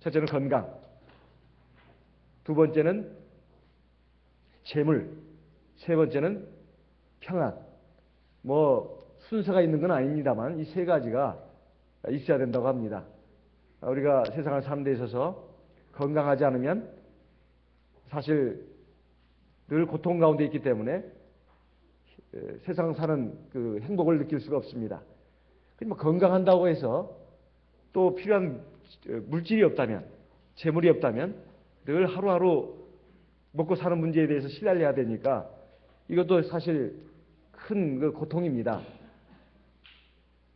첫째는 건강, 두 번째는 재물, 세 번째는 평안. 순서가 있는 건 아닙니다만 이 세 가지가 있어야 된다고 합니다. 우리가 세상을 사는 데 있어서 건강하지 않으면 사실 늘 고통 가운데 있기 때문에 세상 사는 그 행복을 느낄 수가 없습니다. 건강한다고 해서 또 필요한 물질이 없다면, 재물이 없다면 늘 하루하루 먹고 사는 문제에 대해서 시달려야 되니까 이것도 사실 큰 그 고통입니다.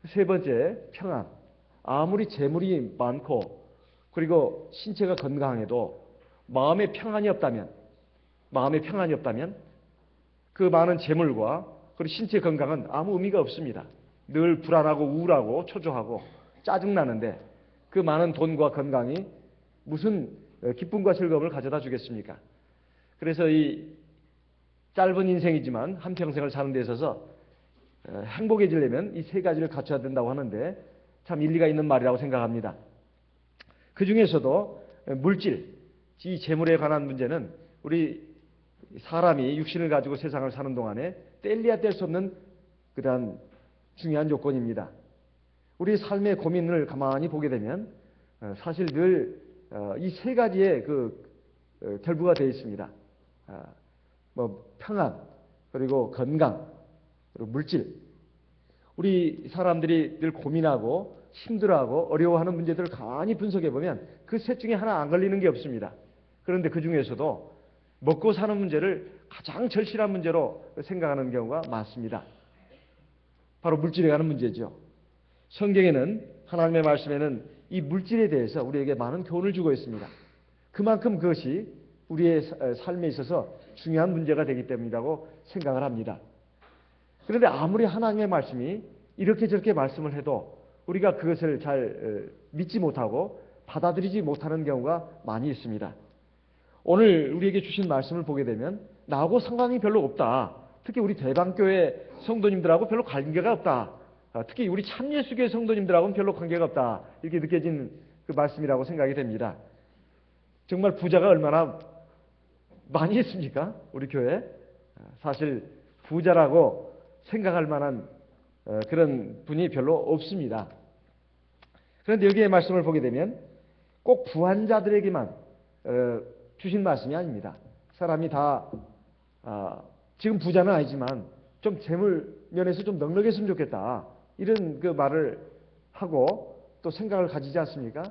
세 번째, 평안. 아무리 재물이 많고 그리고 신체가 건강해도 마음의 평안이 없다면 그 많은 재물과 그리고 신체 건강은 아무 의미가 없습니다. 늘 불안하고 우울하고 초조하고 짜증나는데 그 많은 돈과 건강이 무슨 기쁨과 즐거움을 가져다 주겠습니까? 그래서 이 짧은 인생이지만 한평생을 사는 데 있어서 행복해지려면 이 세 가지를 갖춰야 된다고 하는데 참 일리가 있는 말이라고 생각합니다. 그 중에서도 물질, 이 재물에 관한 문제는 우리 사람이 육신을 가지고 세상을 사는 동안에 뗄래야 뗄 수 없는 그러한 중요한 요건입니다. 우리 삶의 고민을 가만히 보게 되면 사실 늘 이 세 가지의 결부가 되어 있습니다. 평안, 그리고 건강, 그리고 물질. 우리 사람들이 늘 고민하고 힘들어하고 어려워하는 문제들을 가만히 분석해 보면 그 셋 중에 하나 안 걸리는 게 없습니다. 그런데 그 중에서도 먹고 사는 문제를 가장 절실한 문제로 생각하는 경우가 많습니다. 바로 물질에 관한 문제죠. 성경에는, 하나님의 말씀에는 이 물질에 대해서 우리에게 많은 교훈을 주고 있습니다. 그만큼 그것이 우리의 삶에 있어서 중요한 문제가 되기 때문이라고 생각을 합니다. 그런데 아무리 하나님의 말씀이 이렇게 저렇게 말씀을 해도 우리가 그것을 잘 믿지 못하고 받아들이지 못하는 경우가 많이 있습니다. 오늘 우리에게 주신 말씀을 보게 되면 나하고 상관이 별로 없다. 특히 우리 대방교회 성도님들하고 별로 관계가 없다. 특히 우리 참예수교회 성도님들하고는 별로 관계가 없다. 이렇게 느껴진 그 말씀이라고 생각이 됩니다. 정말 부자가 얼마나 많이 있습니까? 우리 교회? 사실 부자라고 생각할 만한 그런 분이 별로 없습니다. 그런데 여기에 말씀을 보게 되면 꼭 부한자들에게만 주신 말씀이 아닙니다. 사람이 다 지금 부자는 아니지만 좀 재물 면에서 좀 넉넉했으면 좋겠다. 이런 그 말을 하고 또 생각을 가지지 않습니까?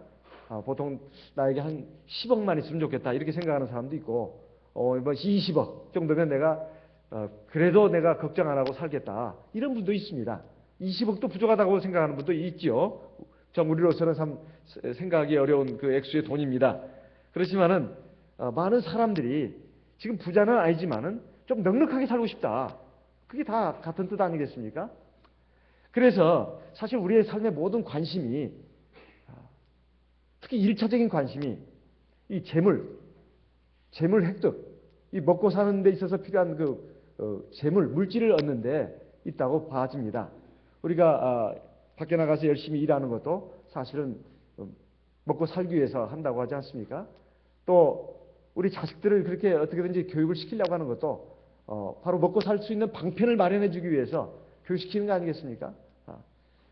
보통 나에게 한 10억만 있으면 좋겠다. 이렇게 생각하는 사람도 있고 20억 정도면 내가 그래도 내가 걱정 안 하고 살겠다. 이런 분도 있습니다. 20억도 부족하다고 생각하는 분도 있죠. 좀 우리로서는 참 생각하기 어려운 그 액수의 돈입니다. 그렇지만은 많은 사람들이 지금 부자는 아니지만은 좀 넉넉하게 살고 싶다. 그게 다 같은 뜻 아니겠습니까? 그래서 사실 우리의 삶의 모든 관심이 특히 1차적인 관심이 이 재물 획득, 이 먹고 사는 데 있어서 필요한 재물, 물질을 얻는 데 있다고 봐집니다. 우리가 밖에 나가서 열심히 일하는 것도 사실은 먹고 살기 위해서 한다고 하지 않습니까? 또 우리 자식들을 그렇게 어떻게든지 교육을 시키려고 하는 것도 바로 먹고 살 수 있는 방편을 마련해 주기 위해서 교육시키는 거 아니겠습니까?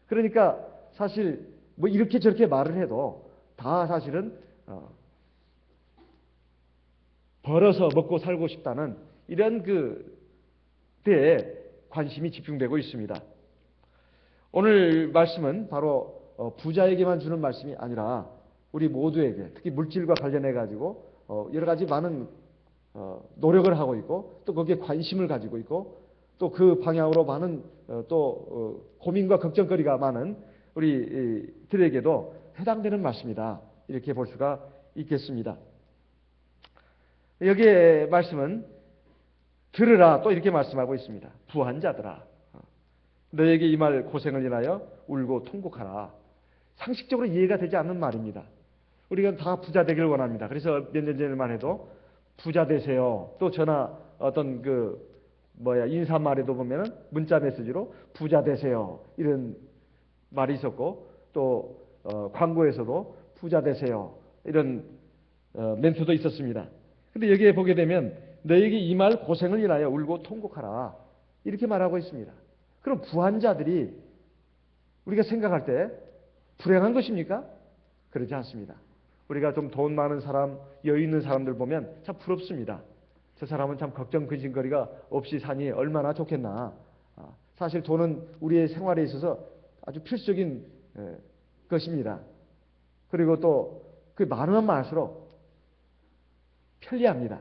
그러니까 사실 이렇게 저렇게 말을 해도 다 사실은 벌어서 먹고 살고 싶다는 이런 때에 관심이 집중되고 있습니다. 오늘 말씀은 바로 부자에게만 주는 말씀이 아니라 우리 모두에게, 특히 물질과 관련해 가지고 여러 가지 많은 노력을 하고 있고 또 거기에 관심을 가지고 있고 또 그 방향으로 많은 고민과 걱정거리가 많은 우리들에게도 해당되는 말씀이다. 이렇게 볼 수가 있겠습니다. 여기에 말씀은 들으라 또 이렇게 말씀하고 있습니다. 부한 자들아, 너에게 이 말 고생을 인하여 울고 통곡하라. 상식적으로 이해가 되지 않는 말입니다. 우리가 다 부자 되길 원합니다. 그래서 몇 년 전에만 해도 부자 되세요. 또 전화 어떤 인사말에도 보면은 문자 메시지로 부자 되세요. 이런 말이 있었고 또 광고에서도 부자 되세요. 이런 멘트도 있었습니다. 근데 여기에 보게 되면 너에게 이 말 고생을 인하여 울고 통곡하라 이렇게 말하고 있습니다. 그럼 부한 자들이 우리가 생각할 때 불행한 것입니까? 그렇지 않습니다. 우리가 좀 돈 많은 사람, 여유 있는 사람들 보면 참 부럽습니다. 저 사람은 참 걱정 근심거리가 없이 사니 얼마나 좋겠나. 사실 돈은 우리의 생활에 있어서 아주 필수적인 것입니다. 그리고 또 그 많으면 많을수록 편리합니다.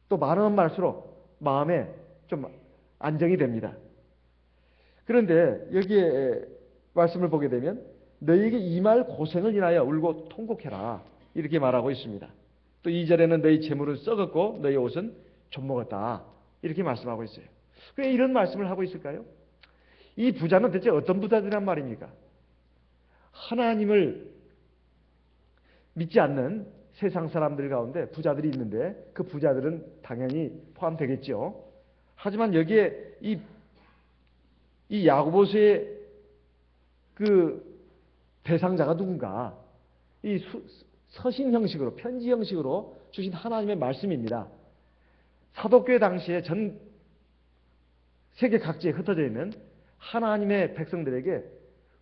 또 많으면 많을수록 마음에 좀 안정이 됩니다. 그런데 여기에 말씀을 보게 되면 너희에게 이 말 고생을 인하여 울고 통곡해라 이렇게 말하고 있습니다. 또 2절에는 너희 재물은 썩었고 너희 옷은 좀먹었다 이렇게 말씀하고 있어요. 왜 이런 말씀을 하고 있을까요? 이 부자는 대체 어떤 부자들이란 말입니까? 하나님을 믿지 않는 세상 사람들 가운데 부자들이 있는데 그 부자들은 당연히 포함되겠죠. 하지만 여기에 이 야고보서의 그 대상자가 누군가? 이 서신 형식으로 편지 형식으로 주신 하나님의 말씀입니다. 사도교회 당시에 전 세계 각지에 흩어져 있는 하나님의 백성들에게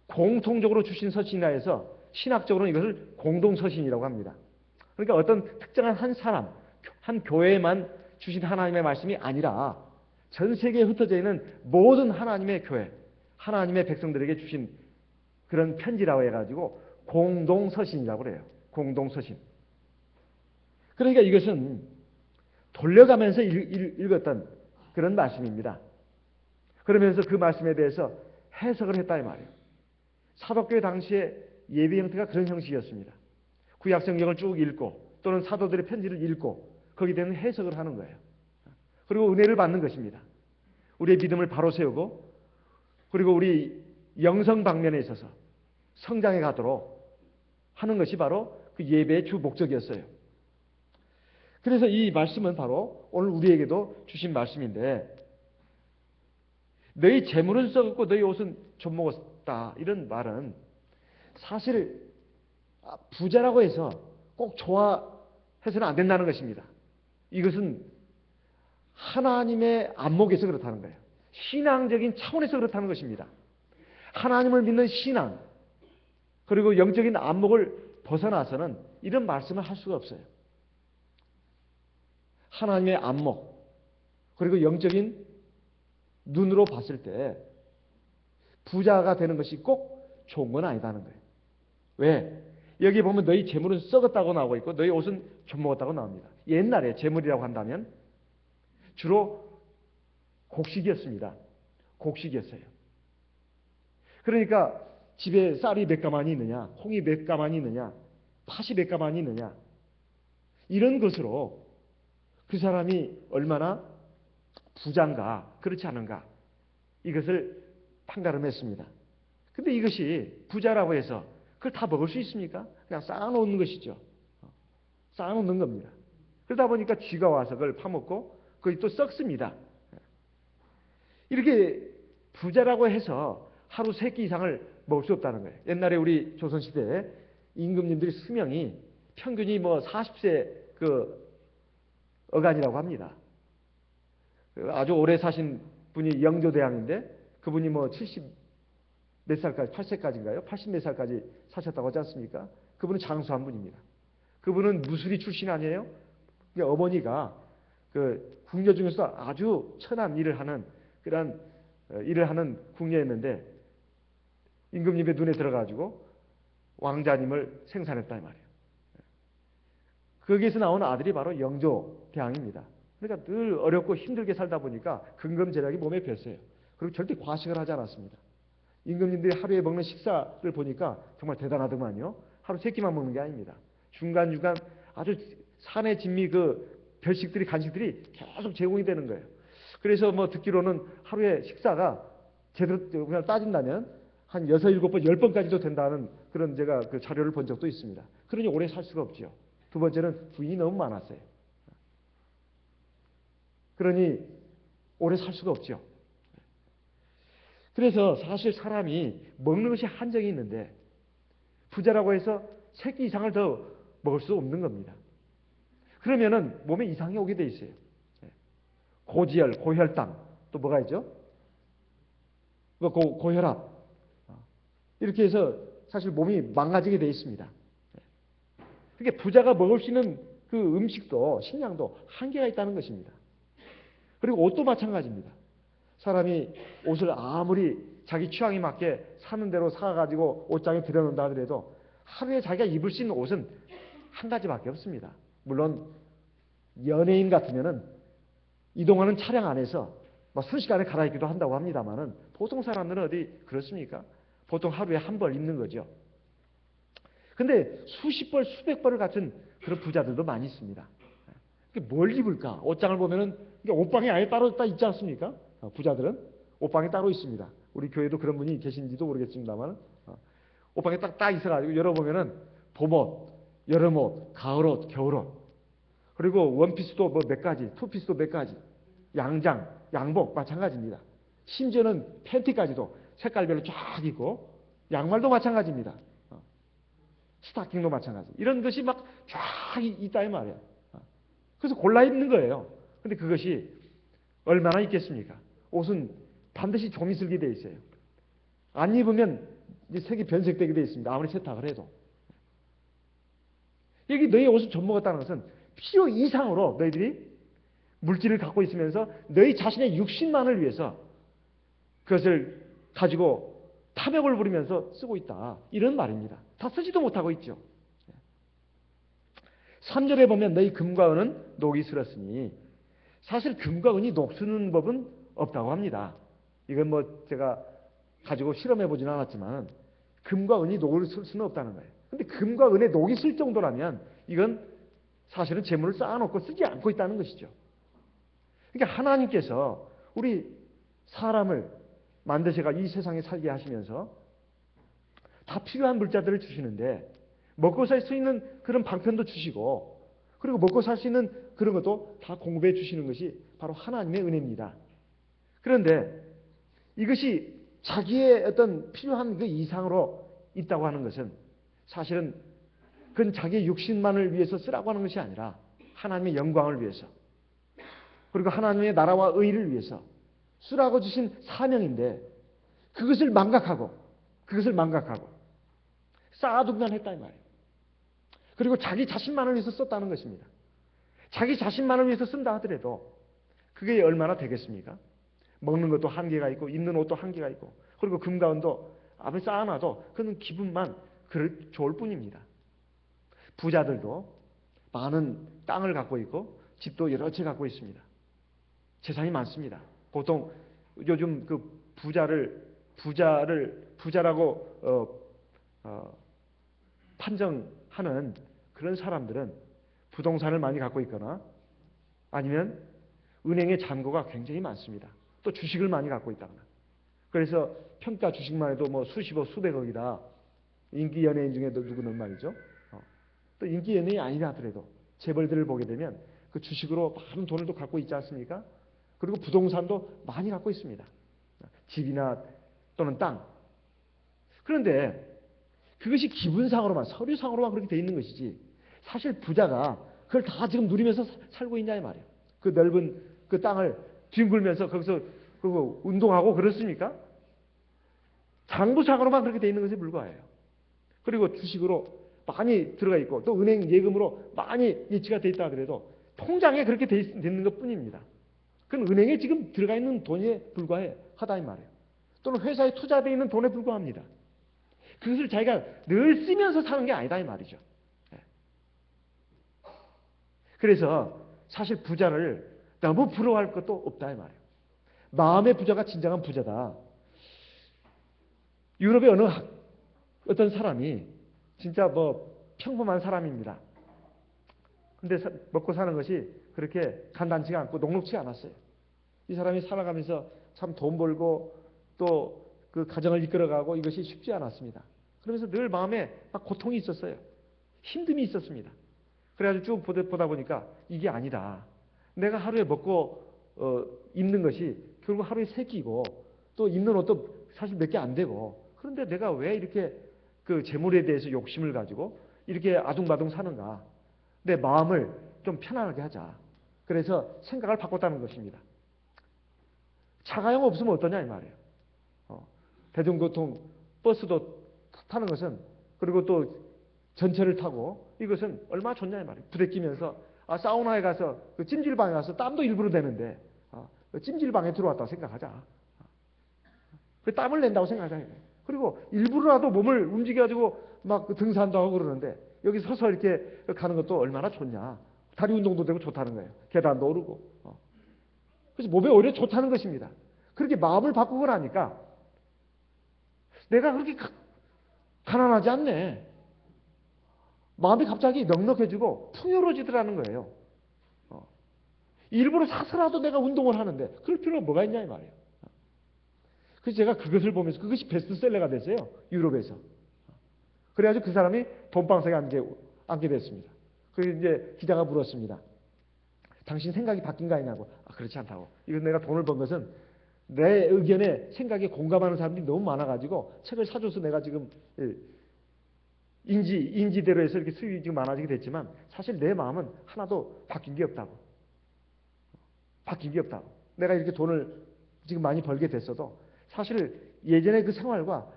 공통적으로 주신 서신이라 해서 신학적으로는 이것을 공동서신이라고 합니다. 그러니까 어떤 특정한 한 사람, 한 교회에만 주신 하나님의 말씀이 아니라 전 세계에 흩어져 있는 모든 하나님의 교회, 하나님의 백성들에게 주신 그런 편지라고 해가지고 공동서신이라고 그래요. 공동서신. 그러니까 이것은 돌려가면서 읽었던 그런 말씀입니다. 그러면서 그 말씀에 대해서 해석을 했다 이 말이에요. 사도교회 당시에 예배 형태가 그런 형식이었습니다. 구약성경을 쭉 읽고 또는 사도들의 편지를 읽고 거기에 대한 해석을 하는 거예요. 그리고 은혜를 받는 것입니다. 우리의 믿음을 바로 세우고 그리고 우리 영성 방면에 있어서 성장해 가도록 하는 것이 바로 그 예배의 주 목적이었어요. 그래서 이 말씀은 바로 오늘 우리에게도 주신 말씀인데 너희 재물은 썩었고 너희 옷은 좀먹었다 이런 말은 사실 부자라고 해서 꼭 좋아해서는 안 된다는 것입니다. 이것은 하나님의 안목에서 그렇다는 거예요. 신앙적인 차원에서 그렇다는 것입니다. 하나님을 믿는 신앙 그리고 영적인 안목을 벗어나서는 이런 말씀을 할 수가 없어요. 하나님의 안목 그리고 영적인 눈으로 봤을 때 부자가 되는 것이 꼭 좋은 건 아니다는 거예요. 왜? 여기 보면 너희 재물은 썩었다고 나오고 있고 너희 옷은 좀먹었다고 나옵니다. 옛날에 재물이라고 한다면 주로 곡식이었습니다. 곡식이었어요. 그러니까 집에 쌀이 몇 가마니 있느냐, 콩이 몇 가마니 있느냐, 팥이 몇 가마니 있느냐 이런 것으로 그 사람이 얼마나 부자인가 그렇지 않은가 이것을 판가름했습니다. 근데 이것이 부자라고 해서 그걸 다 먹을 수 있습니까? 그냥 쌓아놓는 것이죠. 쌓아놓는 겁니다. 그러다 보니까 쥐가 와서 그걸 파먹고 그게 또 썩습니다. 이렇게 부자라고 해서 하루 3끼 이상을 먹을 수 없다는 거예요. 옛날에 우리 조선시대에 임금님들의 수명이 평균이 40세 그 어간이라고 합니다. 아주 오래 사신 분이 영조대왕인데 그분이 70 몇 살까지 8세까지인가요? 80 몇 살까지 사셨다고 하지 않습니까? 그분은 장수한 분입니다. 그분은 무술이 출신 아니에요? 어머니가 그 궁녀 중에서 아주 천한 일을 하는 그런 일을 하는 궁녀였는데 임금님의 눈에 들어가지고 왕자님을 생산했다 이 말이에요. 거기에서 나온 아들이 바로 영조대왕입니다. 그러니까 늘 어렵고 힘들게 살다 보니까 근검절약이 몸에 뱄어요. 그리고 절대 과식을 하지 않았습니다. 임금님들이 하루에 먹는 식사를 보니까 정말 대단하더만요. 하루 3끼만 먹는 게 아닙니다. 중간중간 아주 산의 진미 그 별식들이 간식들이 계속 제공이 되는 거예요. 그래서 듣기로는 하루에 식사가 제대로 그냥 따진다면 한 6, 7번, 10번까지도 된다는 그런 제가 그 자료를 본 적도 있습니다. 그러니 오래 살 수가 없죠. 두 번째는 부인이 너무 많았어요. 그러니 오래 살 수가 없죠. 그래서 사실 사람이 먹는 것이 한정이 있는데 부자라고 해서 3끼 이상을 더 먹을 수 없는 겁니다. 그러면은 몸에 이상이 오게 돼 있어요. 고지혈, 고혈당, 또 뭐가 있죠? 고혈압. 이렇게 해서 사실 몸이 망가지게 돼 있습니다. 그러니까 부자가 먹을 수 있는 그 음식도, 식량도 한계가 있다는 것입니다. 그리고 옷도 마찬가지입니다. 사람이 옷을 아무리 자기 취향에 맞게 사는 대로 사가지고 옷장에 들여놓는다 하더라도 하루에 자기가 입을 수 있는 옷은 한 가지밖에 없습니다. 물론 연예인 같으면은 이동하는 차량 안에서 순식간에 갈아입기도 한다고 합니다만은 보통 사람들은 어디 그렇습니까? 보통 하루에 한 벌 입는 거죠. 근데 수십 벌, 수백 벌을 갖춘 그런 부자들도 많이 있습니다. 뭘 입을까? 옷장을 보면은 옷방이 아예 따로 있지 않습니까? 부자들은 옷방이 따로 있습니다. 우리 교회도 그런 분이 계신지도 모르겠습니다만 옷방에 딱 있어가지고 열어보면은 봄옷, 여름옷, 가을옷, 겨울옷, 그리고 원피스도 뭐 몇 가지, 투피스도 몇 가지, 양장, 양복 마찬가지입니다. 심지어는 팬티까지도 색깔별로 쫙 있고 양말도 마찬가지입니다. 스타킹도 마찬가지. 이런 것이 막 쫙 있다 이 말이에요. 그래서 골라 입는 거예요. 근데 그것이 얼마나 있겠습니까? 옷은 반드시 좀이 슬게 돼 있어요. 안 입으면 이제 색이 변색되게 돼 있습니다. 아무리 세탁을 해도. 여기 너희 옷을 좀 먹었다는 것은 필요 이상으로 너희들이 물질을 갖고 있으면서 너희 자신의 육신만을 위해서 그것을 가지고 탐욕을 부리면서 쓰고 있다. 이런 말입니다. 다 쓰지도 못하고 있죠. 3절에 보면 너희 금과 은은 녹이 슬었으니, 사실 금과 은이 녹슬는 법은 없다고 합니다. 이건 뭐 제가 가지고 실험해 보지는 않았지만 금과 은이 녹을 쓸 수는 없다는 거예요. 근데 금과 은에 녹이 슬 정도라면 이건 사실은 재물을 쌓아놓고 쓰지 않고 있다는 것이죠. 그러니까 하나님께서 우리 사람을 만드셔가 이 세상에 살게 하시면서 다 필요한 물자들을 주시는데 먹고 살 수 있는 그런 방편도 주시고, 그리고 먹고 살 수 있는 그런 것도 다 공급해 주시는 것이 바로 하나님의 은혜입니다. 그런데 이것이 자기의 어떤 필요한 그 이상으로 있다고 하는 것은 사실은 그건 자기의 육신만을 위해서 쓰라고 하는 것이 아니라 하나님의 영광을 위해서, 그리고 하나님의 나라와 의를 위해서 쓰라고 주신 사명인데 그것을 망각하고 쌓아두기만 했다 이 말이에요. 그리고 자기 자신만을 위해서 썼다는 것입니다. 자기 자신만을 위해서 쓴다 하더라도 그게 얼마나 되겠습니까? 먹는 것도 한계가 있고 입는 옷도 한계가 있고, 그리고 금과 은도 아무리 쌓아놔도 그는 기분만 좋을 뿐입니다. 부자들도 많은 땅을 갖고 있고 집도 여러 채 갖고 있습니다. 재산이 많습니다. 보통 요즘 그 부자라고 판정하는 그런 사람들은 부동산을 많이 갖고 있거나 아니면 은행의 잔고가 굉장히 많습니다. 또 주식을 많이 갖고 있다거나. 그래서 평가 주식만 해도 뭐 수십억, 수백억이다. 인기 연예인 중에도 누구는 말이죠. 또 인기 연예인이 아니라 하더라도 재벌들을 보게 되면 그 주식으로 많은 돈을 또 갖고 있지 않습니까? 그리고 부동산도 많이 갖고 있습니다. 집이나 또는 땅. 그런데 그것이 기분상으로만, 서류상으로만 그렇게 돼 있는 것이지 사실 부자가 그걸 다 지금 누리면서 살고 있냐 이 말이에요. 그 넓은 그 땅을 뒹굴면서 거기서 운동하고 그렇습니까? 장부상으로만 그렇게 돼 있는 것에 불과해요. 그리고 주식으로 많이 들어가 있고 또 은행 예금으로 많이 예치가 돼 있다 하더라도 통장에 그렇게 돼 있는 것 뿐입니다. 그건 은행에 지금 들어가 있는 돈에 불과하다 이 말이에요. 또는 회사에 투자되어 있는 돈에 불과합니다. 그것을 자기가 늘 쓰면서 사는 게 아니다 이 말이죠. 그래서 사실 부자를 너무 부러워할 것도 없다 이 말이에요. 마음의 부자가 진정한 부자다. 유럽의 어떤 사람이 진짜 평범한 사람입니다. 근데 먹고 사는 것이 그렇게 간단치가 않고 녹록치 않았어요. 이 사람이 살아가면서 참 돈 벌고 또 그 가정을 이끌어가고 이것이 쉽지 않았습니다. 그러면서 늘 마음에 막 고통이 있었어요. 힘듦이 있었습니다. 그래가지고 쭉 보다 보니까 이게 아니다. 내가 하루에 먹고 입는 것이 결국 하루에 세 끼고 또 입는 옷도 사실 몇 개 안 되고, 그런데 내가 왜 이렇게 그 재물에 대해서 욕심을 가지고 이렇게 아둥바둥 사는가? 내 마음을 좀 편안하게 하자. 그래서 생각을 바꿨다는 것입니다. 자가용 없으면 어떠냐 이 말이에요. 대중교통, 버스도 타는 것은, 그리고 또 전철을 타고 이것은 얼마나 좋냐 이 말이에요. 부대끼면서 사우나에 가서 그 찜질방에 가서 땀도 일부러 내는데 찜질방에 들어왔다고 생각하자. 그 땀을 낸다고 생각하자. 그리고 일부러라도 몸을 움직여가지고 막 등산도 하고 그러는데 여기 서서 이렇게 가는 것도 얼마나 좋냐. 다리 운동도 되고 좋다는 거예요. 계단도 오르고. 그래서 몸에 오히려 좋다는 것입니다. 그렇게 마음을 바꾸고 나니까 내가 그렇게 가난하지 않네. 마음이 갑자기 넉넉해지고 풍요로워지더라는 거예요. 일부러 사서라도 내가 운동을 하는데 그럴 필요가 뭐가 있냐 이 말이에요. 그래서 제가 그것을 보면서 그것이 베스트셀러가 됐어요. 유럽에서. 그래가지고 그 사람이 돈방석에 앉게 됐습니다. 그래서 이제 기자가 물었습니다. 당신 생각이 바뀐 거 아니냐고. 그렇지 않다고. 이건 내가 돈을 번 것은 내 의견에 생각에 공감하는 사람들이 너무 많아가지고 책을 사줘서 내가 지금 인지대로 해서 이렇게 수익이 지금 많아지게 됐지만 사실 내 마음은 하나도 바뀐 게 없다고. 바뀐 게 없다고. 내가 이렇게 돈을 지금 많이 벌게 됐어도 사실 예전의 그 생활과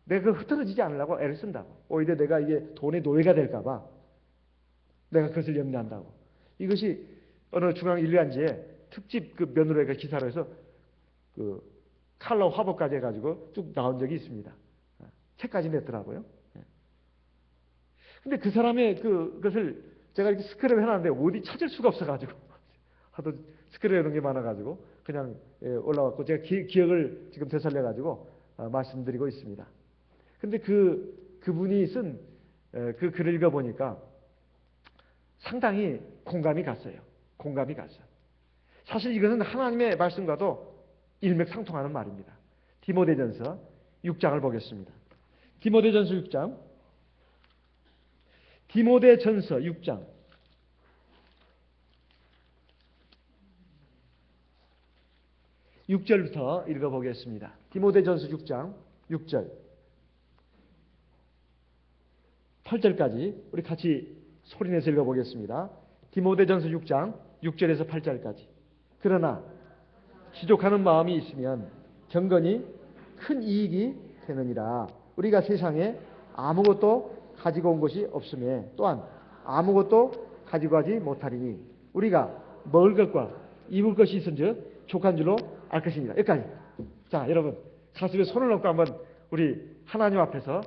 내가 흐트러지지 않으려고 애를 쓴다고. 오히려 내가 이게 돈의 노예가 될까봐 내가 그것을 염려한다고. 이것이 어느 중앙 일간지에 특집 그 면으로 기사로 해서 그 칼럼 화보까지 해가지고 쭉 나온 적이 있습니다. 책까지 냈더라고요. 근데 그 사람의 그것을 제가 이렇게 스크랩 해놨는데 어디 찾을 수가 없어가지고 하도 스크랩 해놓은 게 많아가지고 그냥 올라왔고 제가 기억을 지금 되살려가지고 말씀드리고 있습니다. 근데 그분이 쓴 그 글을 읽어보니까 상당히 공감이 갔어요. 공감이 갔어요. 사실 이것은 하나님의 말씀과도 일맥상통하는 말입니다. 디모데전서 6장을 보겠습니다. 디모데전서 6장. 디모데전서 6장. 6절부터 읽어보겠습니다. 디모데전서 6장 6절 8절까지 우리 같이 소리내서 읽어보겠습니다. 디모데전서 6장 6절에서 8절까지. 그러나 지족하는 마음이 있으면 경건이 큰 이익이 되느니라. 우리가 세상에 아무것도 가지고 온 것이 없음에 또한 아무것도 가지고 가지 못하리니 우리가 먹을 것과 입을 것이 있은즉 족한 줄로 알 것입니다. 여기까지. 자, 여러분 가슴에 손을 얹고 한번 우리 하나님 앞에서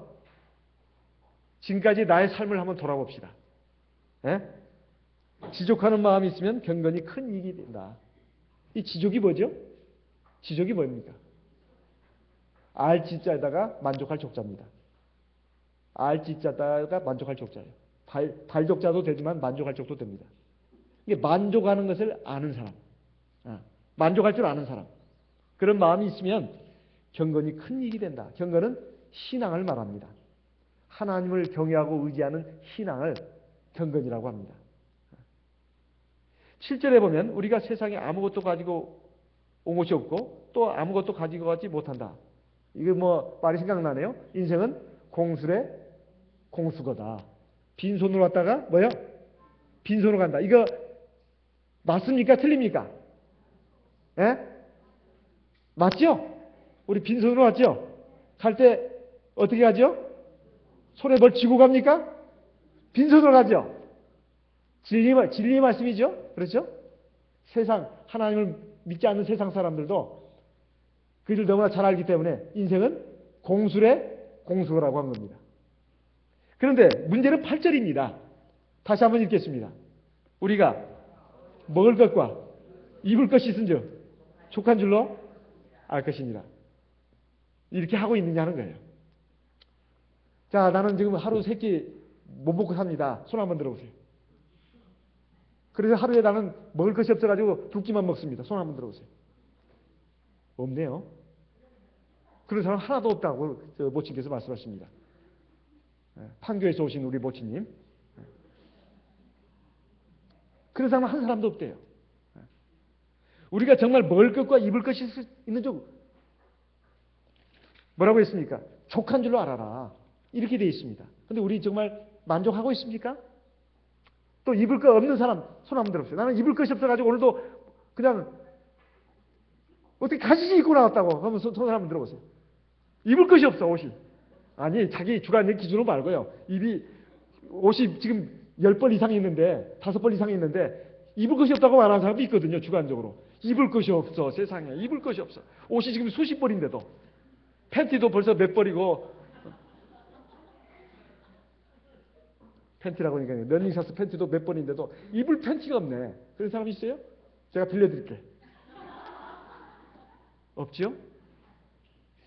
지금까지 나의 삶을 한번 돌아봅시다. 예? 지족하는 마음이 있으면 경건이 큰 이익이 된다. 이 지족이 뭐죠? 지족이 뭡니까? 알지자에다가 만족할 족자입니다. 알지자에다가 만족할 족자예요. 발족자도 되지만 만족할 족도 됩니다. 이게 만족하는 것을 아는 사람, 만족할 줄 아는 사람, 그런 마음이 있으면 경건이 큰 이익이 된다. 경건은 신앙을 말합니다. 하나님을 경외하고 의지하는 신앙을 경건이라고 합니다. 7절에 보면 우리가 세상에 아무것도 가지고 온 것이 없고 또 아무것도 가지고 가지 못한다. 이거 뭐 말이 생각나네요. 인생은 공술의 공수거다. 빈손으로 왔다가 뭐요? 빈손으로 간다. 이거 맞습니까? 틀립니까? 예? 맞죠? 우리 빈손으로 왔죠? 갈 때 어떻게 가죠? 손에 뭘 쥐고 갑니까? 빈손으로 가죠? 진리 말씀이죠? 그렇죠? 세상, 하나님을 믿지 않는 세상 사람들도 그를 너무나 잘 알기 때문에 인생은 공술의 공수거라고 한 겁니다. 그런데 문제는 8절입니다. 다시 한번 읽겠습니다. 우리가 먹을 것과 입을 것이 있은즉 족한 줄로 알 것이니라. 이렇게 하고 있느냐는 거예요. 자, 나는 지금 하루 3끼 못 먹고 삽니다. 손 한번 들어보세요. 그래서 하루에 나는 먹을 것이 없어가지고 2끼만 먹습니다. 손 한번 들어보세요. 없네요. 그런 사람 하나도 없다고 모친께서 말씀하십니다. 판교에서 오신 우리 모친님. 그런 사람은 한 사람도 없대요. 우리가 정말 먹을 것과 입을 것이 있는 쪽 뭐라고 했습니까? 족한 줄로 알아라. 이렇게 되어 있습니다. 그런데 우리 정말 만족하고 있습니까? 또 입을 거 없는 사람 손 한번 들어보세요. 나는 입을 것이 없어가지고 오늘도 그냥 어떻게 가지지 입고 나왔다고 하면 손 한번 들어보세요. 입을 것이 없어, 옷이. 아니, 자기 주관적 기준으로 말고요. 옷이 지금 10벌 이상이 있는데, 5벌 이상이 있는데, 입을 것이 없다고 말하는 사람도 있거든요, 주관적으로. 입을 것이 없어, 세상에. 입을 것이 없어. 옷이 지금 수십 벌인데도. 팬티도 벌써 몇 벌이고, 팬티라고 하니까 러닝셔츠 팬티도 몇 번인데도 입을 팬티가 없네. 그런 사람 있어요? 제가 빌려드릴게. 없지요?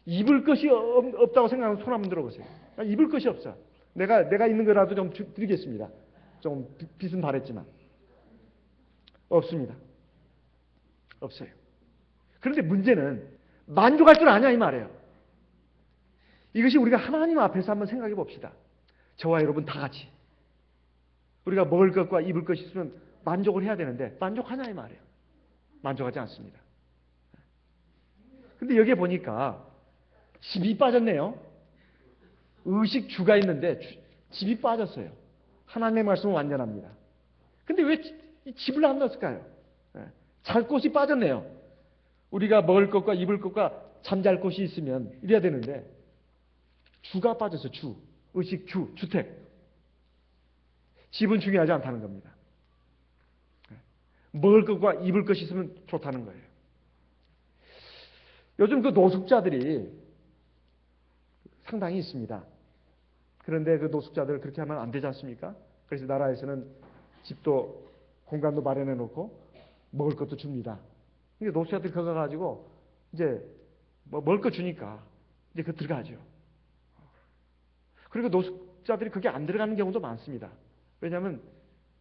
입을 것이 없다고 생각하면 손 한번 들어보세요. 입을 것이 없어. 내가 있는 거라도 좀 드리겠습니다. 좀 빚은 바랬지만. 없습니다. 없어요. 그런데 문제는 만족할 줄 아냐 이 말이에요. 이것이 우리가 하나님 앞에서 한번 생각해 봅시다. 저와 여러분 다 같이. 우리가 먹을 것과 입을 것이 있으면 만족을 해야 되는데 만족하냐 이 말이에요. 만족하지 않습니다. 근데 여기에 보니까 집이 빠졌네요. 의식주가 있는데 집이 빠졌어요. 하나님의 말씀은 완전합니다. 근데 왜 집을 안 넣었을까요? 잘 곳이 빠졌네요. 우리가 먹을 것과 입을 것과 잠잘 곳이 있으면 이래야 되는데 주가 빠져서 의식주, 주택. 집은 중요하지 않다는 겁니다. 먹을 것과 입을 것이 있으면 좋다는 거예요. 요즘 그 노숙자들이 상당히 있습니다. 그런데 그 노숙자들 그렇게 하면 안 되지 않습니까? 그래서 나라에서는 집도 공간도 마련해 놓고 먹을 것도 줍니다. 근데 노숙자들이 그거 가지고 이제 뭐 먹을 거 주니까 이제 그 들어가죠. 그리고 노숙자들이 그게 안 들어가는 경우도 많습니다. 왜냐하면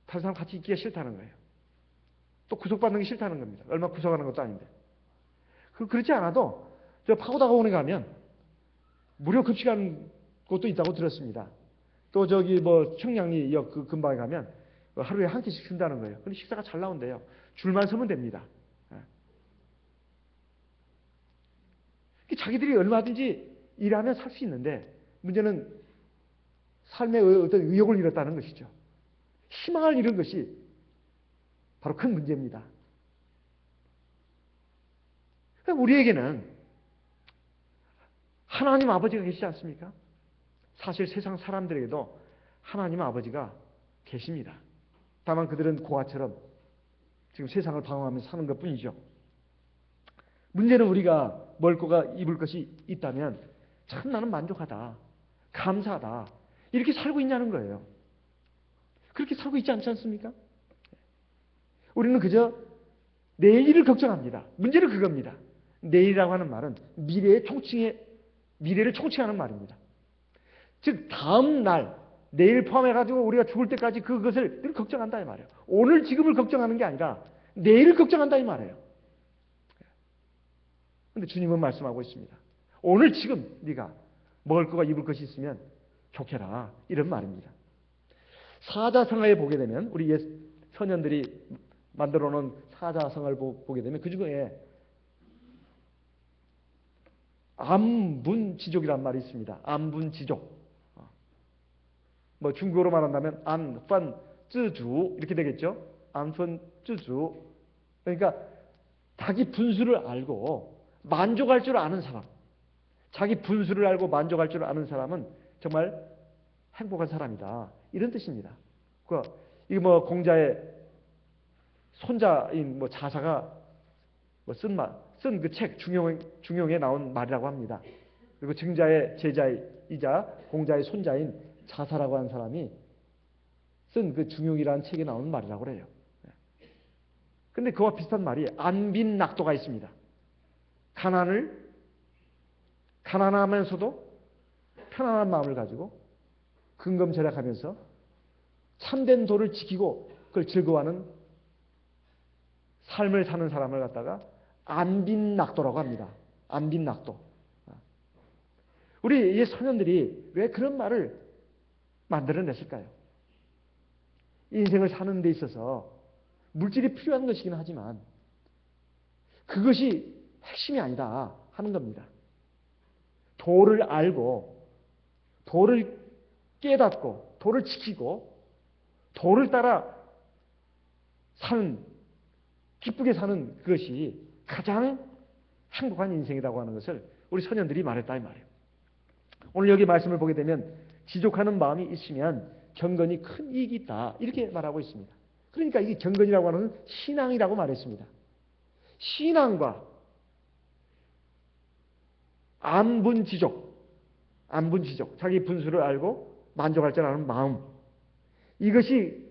다른 사람 같이 있기가 싫다는 거예요. 또 구속받는 게 싫다는 겁니다. 얼마 구속하는 것도 아닌데. 그렇지 않아도 저 파고다공원에 가면 무료 급식하는 곳도 있다고 들었습니다. 또 저기 뭐 청량리역 그 근방에 가면 하루에 한 끼씩 준다는 거예요. 근데 식사가 잘 나온대요. 줄만 서면 됩니다. 자기들이 얼마든지 일하면 살 수 있는데 문제는 삶의 어떤 의욕을 잃었다는 것이죠. 희망을 잃은 것이 바로 큰 문제입니다. 우리에게는 하나님 아버지가 계시지 않습니까? 사실 세상 사람들에게도 하나님 아버지가 계십니다. 다만 그들은 고아처럼 지금 세상을 방황하면서 사는 것뿐이죠. 문제는 우리가 먹을 거가 입을 것이 있다면 참 나는 만족하다, 감사하다 이렇게 살고 있냐는 거예요. 그렇게 살고 있지 않지 않습니까? 우리는 그저 내일을 걱정합니다. 문제는 그겁니다. 내일이라고 하는 말은 미래를 총칭하는 말입니다. 즉 다음 날, 내일 포함해가지고 우리가 죽을 때까지 그것을 늘 걱정한다 이 말이에요. 오늘 지금을 걱정하는 게 아니라 내일을 걱정한다 이 말이에요. 그런데 주님은 말씀하고 있습니다. 오늘 지금 네가 먹을 것과 입을 것이 있으면 좋게라 이런 말입니다. 사자성어에 보게 되면 우리 옛 선현들이 만들어 놓은 사자성어를 보게 되면 그 중에 암분지족이란 말이 있습니다. 암분지족. 뭐 중국어로 말한다면 안펀쯔주 이렇게 되겠죠. 안펀쯔주. 그러니까 자기 분수를 알고 만족할 줄 아는 사람. 자기 분수를 알고 만족할 줄 아는 사람은 정말 행복한 사람이다. 이런 뜻입니다. 이거 뭐 공자의 손자인 뭐 자사가 쓴 그 책 중용에 나온 말이라고 합니다. 그리고 증자의 제자이자 공자의 손자인 자사라고 하는 사람이 쓴 그 중용이라는 책에 나오는 말이라고 그래요. 근데 그와 비슷한 말이 안빈낙도가 있습니다. 가난하면서도 편안한 마음을 가지고 근검절약하면서 참된 도를 지키고 그걸 즐거워하는 삶을 사는 사람을 갖다가 안빈낙도라고 합니다. 안빈낙도. 우리 이 선현들이 왜 그런 말을 만들어냈을까요? 인생을 사는 데 있어서 물질이 필요한 것이긴 하지만 그것이 핵심이 아니다 하는 겁니다. 도를 알고 도를 깨닫고 도를 지키고 도를 따라 사는, 기쁘게 사는 그것이 가장 행복한 인생이라고 하는 것을 우리 선현들이 말했다 이 말이에요. 오늘 여기 말씀을 보게 되면 지족하는 마음이 있으면 경건이 큰 이익이 있다 이렇게 말하고 있습니다. 그러니까 이게 경건이라고 하는 신앙이라고 말했습니다. 신앙과 안분지족, 자기 분수를 알고 만족할 줄 아는 마음, 이것이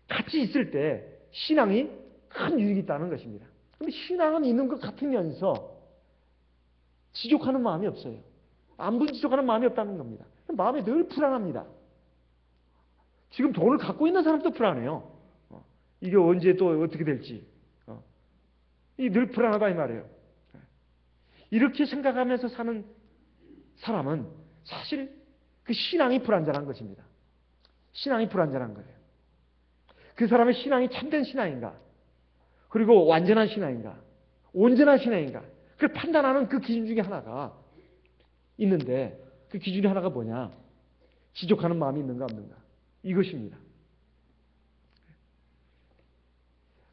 같이 있을 때 신앙이 큰 유익이 있다는 것입니다. 그런데 신앙은 있는 것 같으면서 지족하는 마음이 없어요. 안분지족하는 마음이 없다는 겁니다. 마음이 늘 불안합니다. 지금 돈을 갖고 있는 사람도 불안해요. 이게 언제 또 어떻게 될지. 이 늘 불안하다 이 말이에요. 이렇게 생각하면서 사는 사람은 사실 그 신앙이 불완전한 것입니다. 신앙이 불완전한 거예요. 그 사람의 신앙이 참된 신앙인가? 그리고 완전한 신앙인가? 온전한 신앙인가? 그걸 판단하는 그 기준 중에 하나가 있는데 그 기준이 하나가 뭐냐? 지족하는 마음이 있는가 없는가? 이것입니다.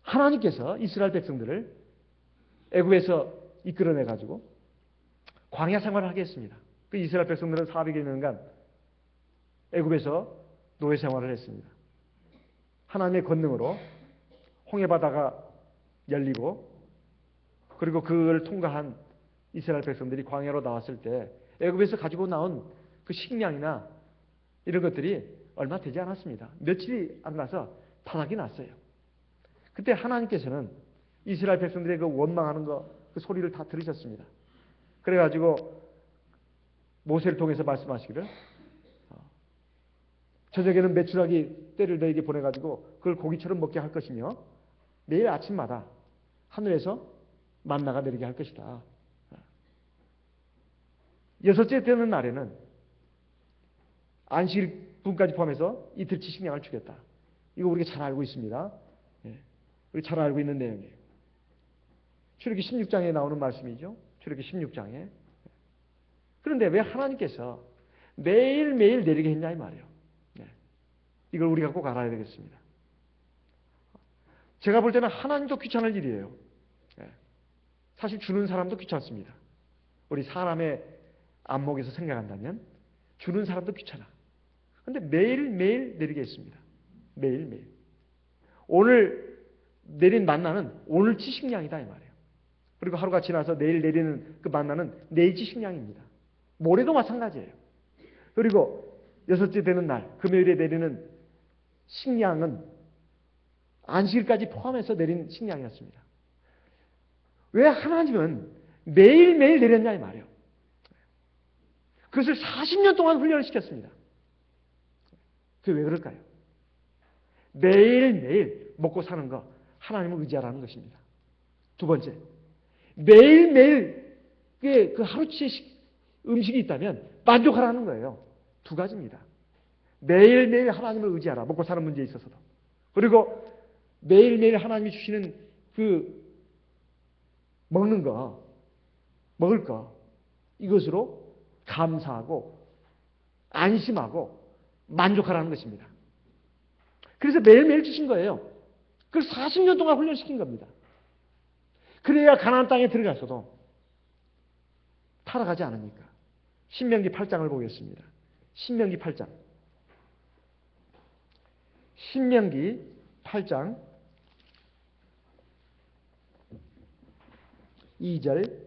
하나님께서 이스라엘 백성들을 애굽에서 이끌어내 가지고 광야 생활을 하게 했습니다. 그 이스라엘 백성들은 400여 년간 애굽에서 노예 생활을 했습니다. 하나님의 권능으로 홍해 바다가 열리고 그리고 그걸 통과한 이스라엘 백성들이 광야로 나왔을 때 애굽에서 가지고 나온 그 식량이나 이런 것들이 얼마 되지 않았습니다. 며칠이 안 가서 바닥이 났어요. 그때 하나님께서는 이스라엘 백성들의 그 원망하는 그 소리를 다 들으셨습니다. 그래가지고 모세를 통해서 말씀하시기를 저녁에는 메추라기 떼를 너에게 보내가지고 그걸 고기처럼 먹게 할 것이며 매일 아침마다 하늘에서 만나가 내리게 할 것이다. 여섯째 되는 날에는 안식일분까지 포함해서 이틀치 식량을 주겠다. 이거 우리가 잘 알고 있습니다. 우리 잘 알고 있는 내용이에요. 출애굽기 16장에 나오는 말씀이죠. 출애굽기 16장에. 그런데 왜 하나님께서 매일매일 내리게 했냐 이 말이에요. 이걸 우리가 꼭 알아야 되겠습니다. 제가 볼 때는 하나님도 귀찮을 일이에요. 사실 주는 사람도 귀찮습니다. 우리 사람의 안목에서 생각한다면 주는 사람도 귀찮아. 그런데 매일매일 내리게 했습니다. 매일매일. 오늘 내린 만나는 오늘치 식량이다 이 말이에요. 그리고 하루가 지나서 내일 내리는 그 만나는 내일치 식량입니다. 모레도 마찬가지예요. 그리고 여섯째 되는 날 금요일에 내리는 식량은 안식일까지 포함해서 내린 식량이었습니다. 왜 하나님은 매일매일 내렸냐 이 말이에요. 그것을 40년 동안 훈련을 시켰습니다. 그게 왜 그럴까요? 매일매일 먹고 사는 거 하나님을 의지하라는 것입니다. 두 번째, 매일매일 그 하루치 음식이 있다면 만족하라는 거예요. 두 가지입니다. 매일매일 하나님을 의지하라. 먹고 사는 문제에 있어서도. 그리고 매일매일 하나님이 주시는 그 먹는 거, 먹을 거 이것으로 감사하고 안심하고 만족하라는 것입니다. 그래서 매일매일 주신 거예요. 그걸 40년 동안 훈련시킨 겁니다. 그래야 가나안 땅에 들어가서도 타락하지 않으니까. 신명기 8장을 보겠습니다. 신명기 8장. 신명기 8장 2절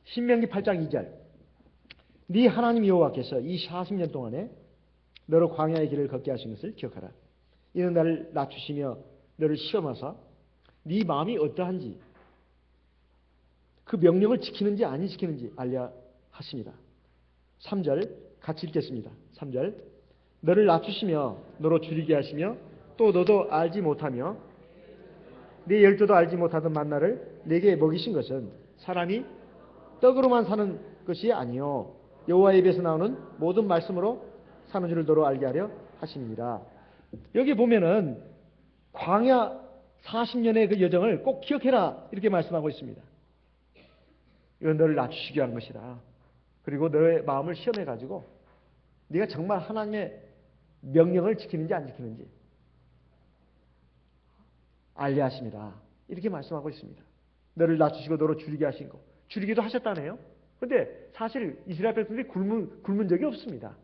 신명기 8장 2절 네 하나님 여호와께서 이 40년 동안에 너로 광야의 길을 걷게 하신 것을 기억하라. 이는 나를 낮추시며 너를 시험하사 네 마음이 어떠한지 그 명령을 지키는지 안 지키는지 알려 하십니다. 3절 같이 읽겠습니다. 3절 너를 낮추시며 너로 줄이게 하시며 또 너도 알지 못하며 네 열조도 알지 못하던 만나를 내게 먹이신 것은 사람이 떡으로만 사는 것이 아니요 여호와의 입에서 나오는 모든 말씀으로 사는 줄을 너로 알게 하려 하십니다. 여기 보면은 광야 40년의 그 여정을 꼭 기억해라 이렇게 말씀하고 있습니다. 이건 너를 낮추시기 위한 것이다. 그리고 너의 마음을 시험해가지고 네가 정말 하나님의 명령을 지키는지 안 지키는지 알게 하십니다. 이렇게 말씀하고 있습니다. 너를 낮추시고 너로 줄이게 하신 거. 줄이기도 하셨다네요. 그런데 사실 이스라엘 백성들이 굶은 적이 없습니다.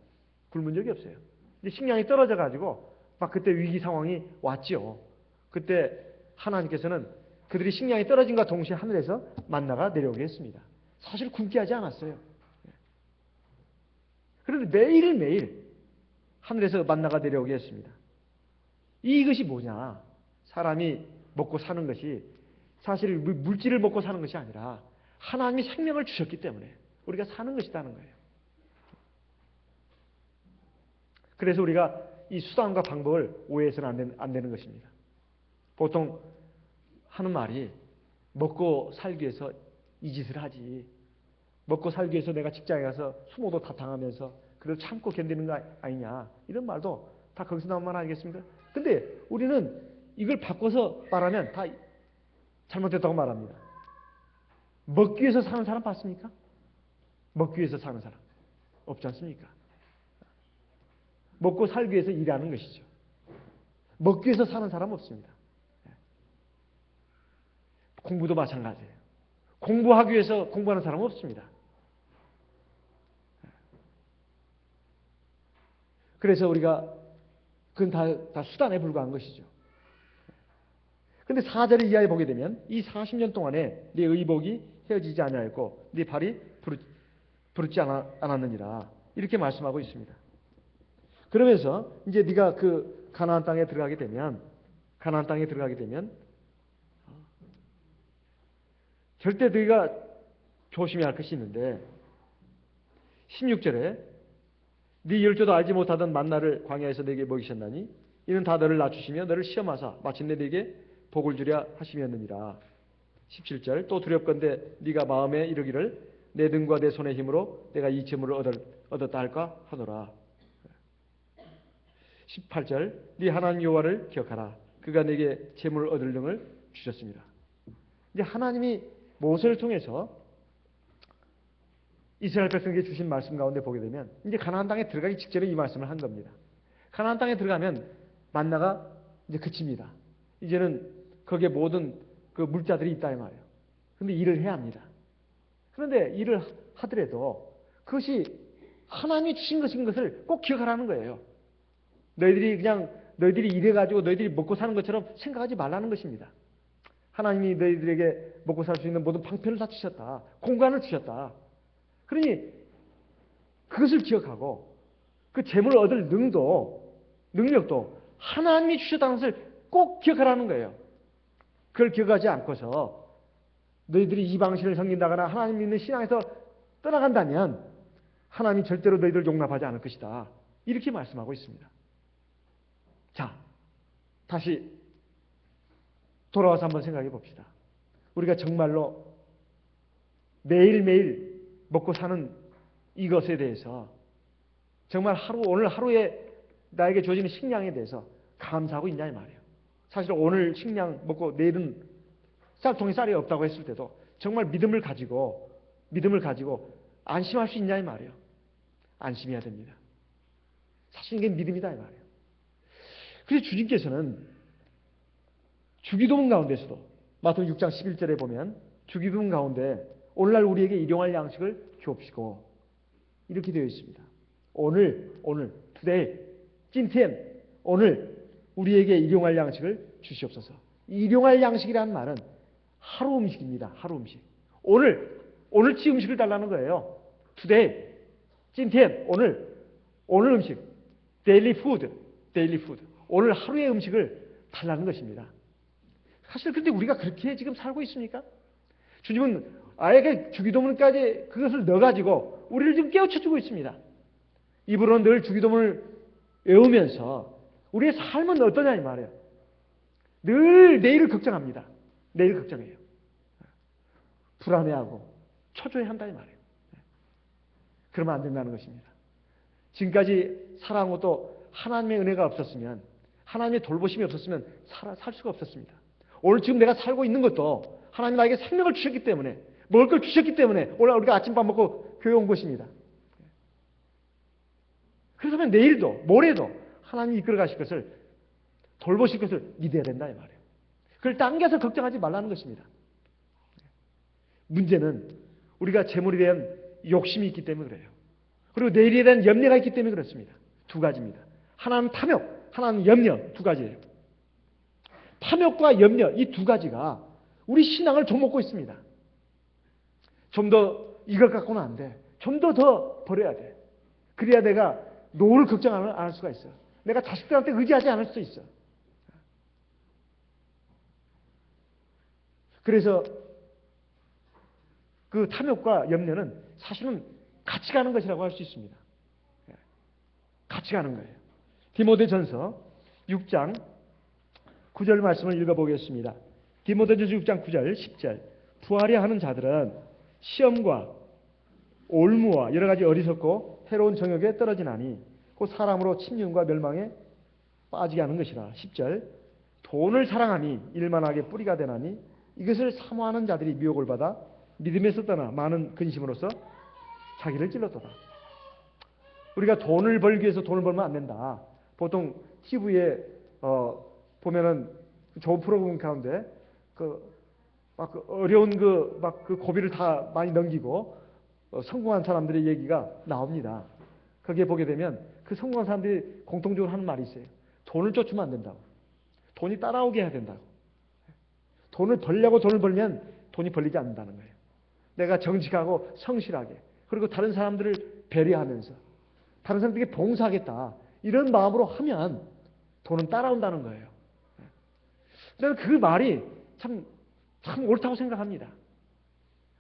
굶은 적이 없어요. 이제 식량이 떨어져가지고 막 그때 위기 상황이 왔죠. 그때 하나님께서는 그들이 식량이 떨어진과 동시에 하늘에서 만나가 내려오게 했습니다. 사실 굶게 하지 않았어요. 그런데 매일매일 하늘에서 만나가 내려오게 했습니다. 이것이 뭐냐? 사람이 먹고 사는 것이 사실 물질을 먹고 사는 것이 아니라 하나님이 생명을 주셨기 때문에 우리가 사는 것이라는 거예요. 그래서 우리가 이 수단과 방법을 오해해서는 안 되는 것입니다. 보통 하는 말이 먹고 살기 위해서 이 짓을 하지. 먹고 살기 위해서 내가 직장에 가서 수모도 다 당하면서 그래도 참고 견디는 거 아니냐. 이런 말도 다 거기서 나온 말 아니겠습니까? 근데 우리는 이걸 바꿔서 말하면 다 잘못됐다고 말합니다. 먹기 위해서 사는 사람 봤습니까? 먹기 위해서 사는 사람 없지 않습니까? 먹고 살기 위해서 일하는 것이죠. 먹기 위해서 사는 사람 없습니다. 공부도 마찬가지예요. 공부하기 위해서 공부하는 사람은 없습니다. 그래서 우리가 그건 다 수단에 불과한 것이죠. 그런데 4절 이하에 보게 되면 이 40년 동안에 네 의복이 헤어지지 아니하였고 네 발이 부르지 않았느니라 이렇게 말씀하고 있습니다. 그러면서 이제 네가 그 가나안 땅에 들어가게 되면 절대 너희가 조심해야 할 것이 있는데 16절에 네 열조도 알지 못하던 만나를 광야에서 네게 먹이셨나니 이는 다 너를 낮추시며 너를 시험하사 마침내 네게 복을 주려 하심이었느니라. 17절 또 두렵건대 네가 마음에 이르기를 내 등과 내 손의 힘으로 내가 이 재물을 얻었다 할까 하노라. 18절 네 하나님 여호와를 기억하라. 그가 네게 재물을 얻을 능을 주셨습니다. 이제 하나님이 모세를 통해서 이스라엘 백성에게 주신 말씀 가운데 보게 되면 이제 가나안 땅에 들어가기 직전에 이 말씀을 한 겁니다. 가나안 땅에 들어가면 만나가 이제 그칩니다. 이제는 거기에 모든 그 물자들이 있다 이 말이에요. 그런데 일을 해야 합니다. 그런데 일을 하더라도 그것이 하나님이 주신 것인 것을 꼭 기억하라는 거예요. 너희들이 일해가지고 너희들이 먹고 사는 것처럼 생각하지 말라는 것입니다. 하나님이 너희들에게 먹고 살 수 있는 모든 방편을 다 주셨다. 공간을 주셨다. 그러니 그것을 기억하고 그 재물을 얻을 능력도 하나님이 주셨다는 것을 꼭 기억하라는 거예요. 그걸 기억하지 않고서 너희들이 이방신을 섬긴다거나 하나님 믿는 신앙에서 떠나간다면 하나님이 절대로 너희들을 용납하지 않을 것이다. 이렇게 말씀하고 있습니다. 자, 다시 돌아와서 한번 생각해 봅시다. 우리가 정말로 매일매일 먹고 사는 이것에 대해서 정말 오늘 하루에 나에게 주어지는 식량에 대해서 감사하고 있냐 이 말이에요. 사실 오늘 식량 먹고 내일은 쌀통에 쌀이 없다고 했을 때도 정말 믿음을 가지고 안심할 수 있냐 이 말이에요. 안심해야 됩니다. 사실 이게 믿음이다 이 말이에요. 그래서 주님께서는 주기도문 가운데서도 마태복음 6장 11절에 보면 주기도문 가운데 오늘날 우리에게 일용할 양식을 주옵시고 이렇게 되어 있습니다. 오늘 today 찐텐 오늘 우리에게 일용할 양식을 주시옵소서. 일용할 양식이라는 말은 하루 음식입니다. 하루 음식. 오늘치 음식을 달라는 거예요. today 찐텐 오늘 음식 daily food 오늘 하루의 음식을 달라는 것입니다. 사실 근데 우리가 그렇게 지금 살고 있습니까? 주님은 아예 주기도문까지 그것을 넣어가지고 우리를 지금 깨우쳐주고 있습니다. 입으로는 늘 주기도문을 외우면서 우리의 삶은 어떠냐 이 말이에요. 늘 내일을 걱정합니다. 내일 걱정해요. 불안해하고 초조해한다 이 말이에요. 그러면 안 된다는 것입니다. 지금까지 살아온 것도 하나님의 은혜가 없었으면 하나님의 돌보심이 없었으면 살 수가 없었습니다. 오늘 지금 내가 살고 있는 것도 하나님 나에게 생명을 주셨기 때문에, 먹을 걸 주셨기 때문에 오늘 우리가 아침밥 먹고 교회 온 것입니다. 그래서 내일도 모레도 하나님이 이끌어 가실 것을, 돌보실 것을 믿어야 된다 이 말이에요. 그걸 당겨서 걱정하지 말라는 것입니다. 문제는 우리가 재물에 대한 욕심이 있기 때문에 그래요. 그리고 내일에 대한 염려가 있기 때문에 그렇습니다. 두 가지입니다. 하나는 탐욕, 하나는 염려, 두 가지예요. 탐욕과 염려, 이 두 가지가 우리 신앙을 좀먹고 있습니다. 좀 더 이것 갖고는 안 돼. 좀 더 버려야 돼. 그래야 내가 노후를 걱정 안 할 수가 있어. 내가 자식들한테 의지하지 않을 수 있어. 그래서 그 탐욕과 염려는 사실은 같이 가는 것이라고 할 수 있습니다. 같이 가는 거예요. 디모데전서 6장 9절 말씀을 읽어보겠습니다. 디모데전서 6장 9절 10절 부하려 하는 자들은 시험과 올무와 여러 가지 어리석고 해로운 정욕에 떨어지나니 그 사람으로 침륜과 멸망에 빠지게 하는 것이라. 10절 돈을 사랑하니 일만하게 뿌리가 되나니 이것을 사모하는 자들이 미혹을 받아 믿음에서 떠나 많은 근심으로써 자기를 찔렀도다. 우리가 돈을 벌기 위해서 돈을 벌면 안 된다. 보통 TV에 보면은 좋은 프로그램 가운데 어려운 그 고비를 다 많이 넘기고 성공한 사람들의 얘기가 나옵니다. 거기에 보게 되면 그 성공한 사람들이 공통적으로 하는 말이 있어요. 돈을 쫓으면 안 된다고. 돈이 따라오게 해야 된다고. 돈을 벌려고 돈을 벌면 돈이 벌리지 않는다는 거예요. 내가 정직하고 성실하게, 그리고 다른 사람들을 배려하면서 다른 사람들에게 봉사하겠다, 이런 마음으로 하면 돈은 따라온다는 거예요. 저는 그 말이 참 옳다고 생각합니다.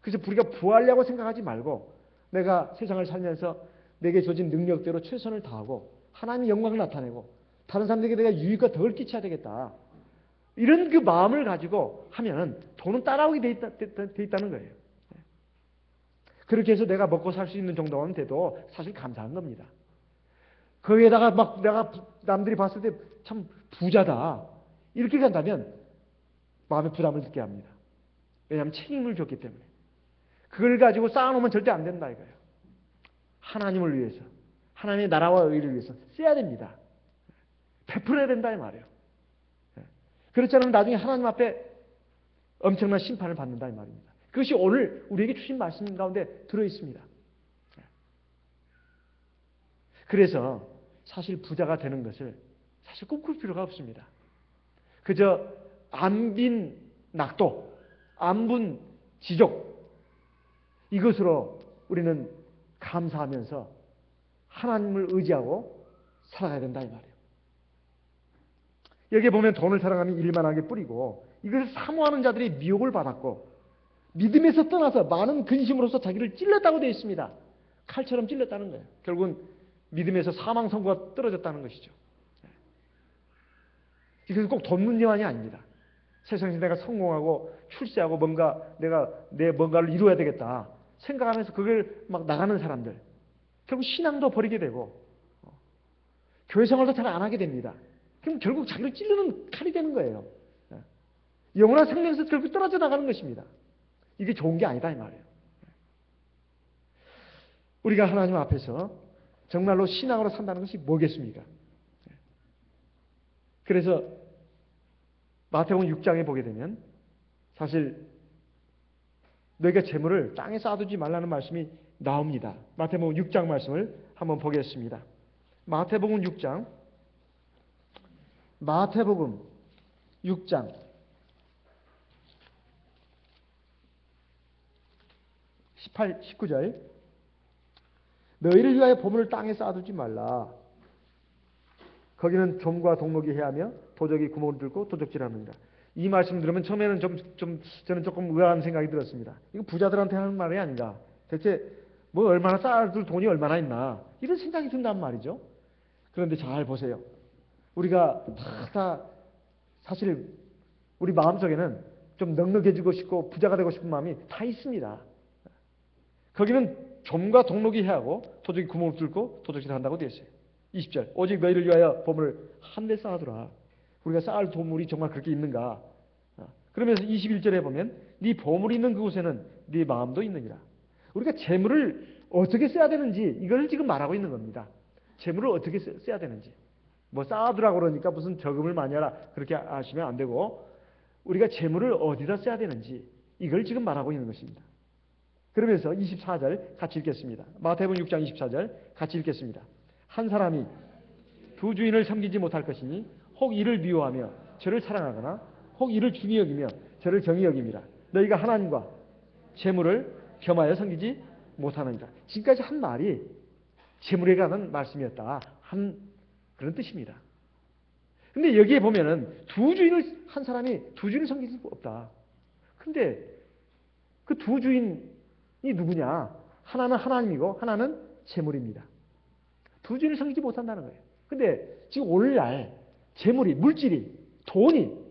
그래서 우리가 부하려고 생각하지 말고 내가 세상을 살면서 내게 주어진 능력대로 최선을 다하고 하나님의 영광을 나타내고 다른 사람들에게 내가 유익과 덕을 끼쳐야 되겠다, 이런 그 마음을 가지고 하면 돈은 따라오게 돼 있다는 거예요. 그렇게 해서 내가 먹고 살 수 있는 정도만 돼도 사실 감사한 겁니다. 거기에다가 막 내가 남들이 봤을 때 참 부자다, 이렇게 간다면 마음에 부담을 느껴야 합니다. 왜냐하면 책임을 줬기 때문에. 그걸 가지고 쌓아놓으면 절대 안 된다 이거예요. 하나님을 위해서, 하나님의 나라와 의를 위해서 써야 됩니다. 베풀어야 된다 이 말이에요. 그렇지 않으면 나중에 하나님 앞에 엄청난 심판을 받는다 이 말입니다. 그것이 오늘 우리에게 주신 말씀 가운데 들어있습니다. 그래서 사실 부자가 되는 것을 사실 꿈꿀 필요가 없습니다. 그저 안빈 낙도, 안분 지족, 이것으로 우리는 감사하면서 하나님을 의지하고 살아가야 된다 이 말이에요. 여기에 보면 돈을 사랑하면 일만하게 뿌리고 이것을 사모하는 자들이 미혹을 받았고 믿음에서 떠나서 많은 근심으로서 자기를 찔렀다고 되어 있습니다. 칼처럼 찔렸다는 거예요. 결국은 믿음에서 사망 선고가 떨어졌다는 것이죠. 이것은 꼭 돈 문제만이 아닙니다. 세상에서 내가 성공하고 출세하고 뭔가 내가 내 뭔가를 이루어야 되겠다 생각하면서 그걸 막 나가는 사람들, 결국 신앙도 버리게 되고 교회 생활도 잘 안 하게 됩니다. 그럼 결국 자기를 찌르는 칼이 되는 거예요. 영원한 생명에서 결국 떨어져 나가는 것입니다. 이게 좋은 게 아니다 이 말이에요. 우리가 하나님 앞에서 정말로 신앙으로 산다는 것이 뭐겠습니까? 그래서 마태복음 6장에 보게 되면 사실 너희가 재물을 땅에 쌓아두지 말라는 말씀이 나옵니다. 마태복음 6장 말씀을 한번 보겠습니다. 마태복음 6장 18, 19절 너희를 위하여 보물을 땅에 쌓아두지 말라. 거기는 좀과 동목이 해하며 도적이 구멍을 뚫고 도적질하느니라. 이 말씀 들으면 처음에는 저는 조금 의아한 생각이 들었습니다. 이거 부자들한테 하는 말이 아닌가. 대체 뭐 얼마나 쌓아둘 돈이 얼마나 있나, 이런 생각이 든단 말이죠. 그런데 잘 보세요. 우리가 다 사실 우리 마음속에는 좀 넉넉해지고 싶고 부자가 되고 싶은 마음이 다 있습니다. 거기는 좀과 동록이 해하고 도적이 구멍을 뚫고 도적질 한다고 되어 있어요. 20절 오직 너희를 위하여 보물을 한 데 쌓아두라. 우리가 쌓을 보물이 정말 그렇게 있는가? 그러면서 21절에 보면 네 보물이 있는 그곳에는 네 마음도 있느니라. 우리가 재물을 어떻게 써야 되는지 이걸 지금 말하고 있는 겁니다. 재물을 어떻게 써야 되는지. 뭐 쌓아두라고 그러니까 무슨 저금을 많이 하라 그렇게 하시면 안 되고 우리가 재물을 어디다 써야 되는지 이걸 지금 말하고 있는 것입니다. 그러면서 24절 같이 읽겠습니다. 마태복음 6장 24절 같이 읽겠습니다. 한 사람이 두 주인을 섬기지 못할 것이니 혹 이를 미워하며 저를 사랑하거나 혹 이를 중히 여기며 저를 정히 여김이라. 너희가 하나님과 재물을 겸하여 섬기지 못하느니라. 지금까지 한 말이 재물에 관한 말씀이었다. 한 그런 뜻입니다. 근데 여기에 보면은 한 사람이 두 주인을 섬길 수 없다. 근데 그 두 주인이 누구냐? 하나는 하나님이고 하나는 재물입니다. 두 주인을 섬기지 못한다는 거예요. 근데 지금 오늘날 재물이, 물질이, 돈이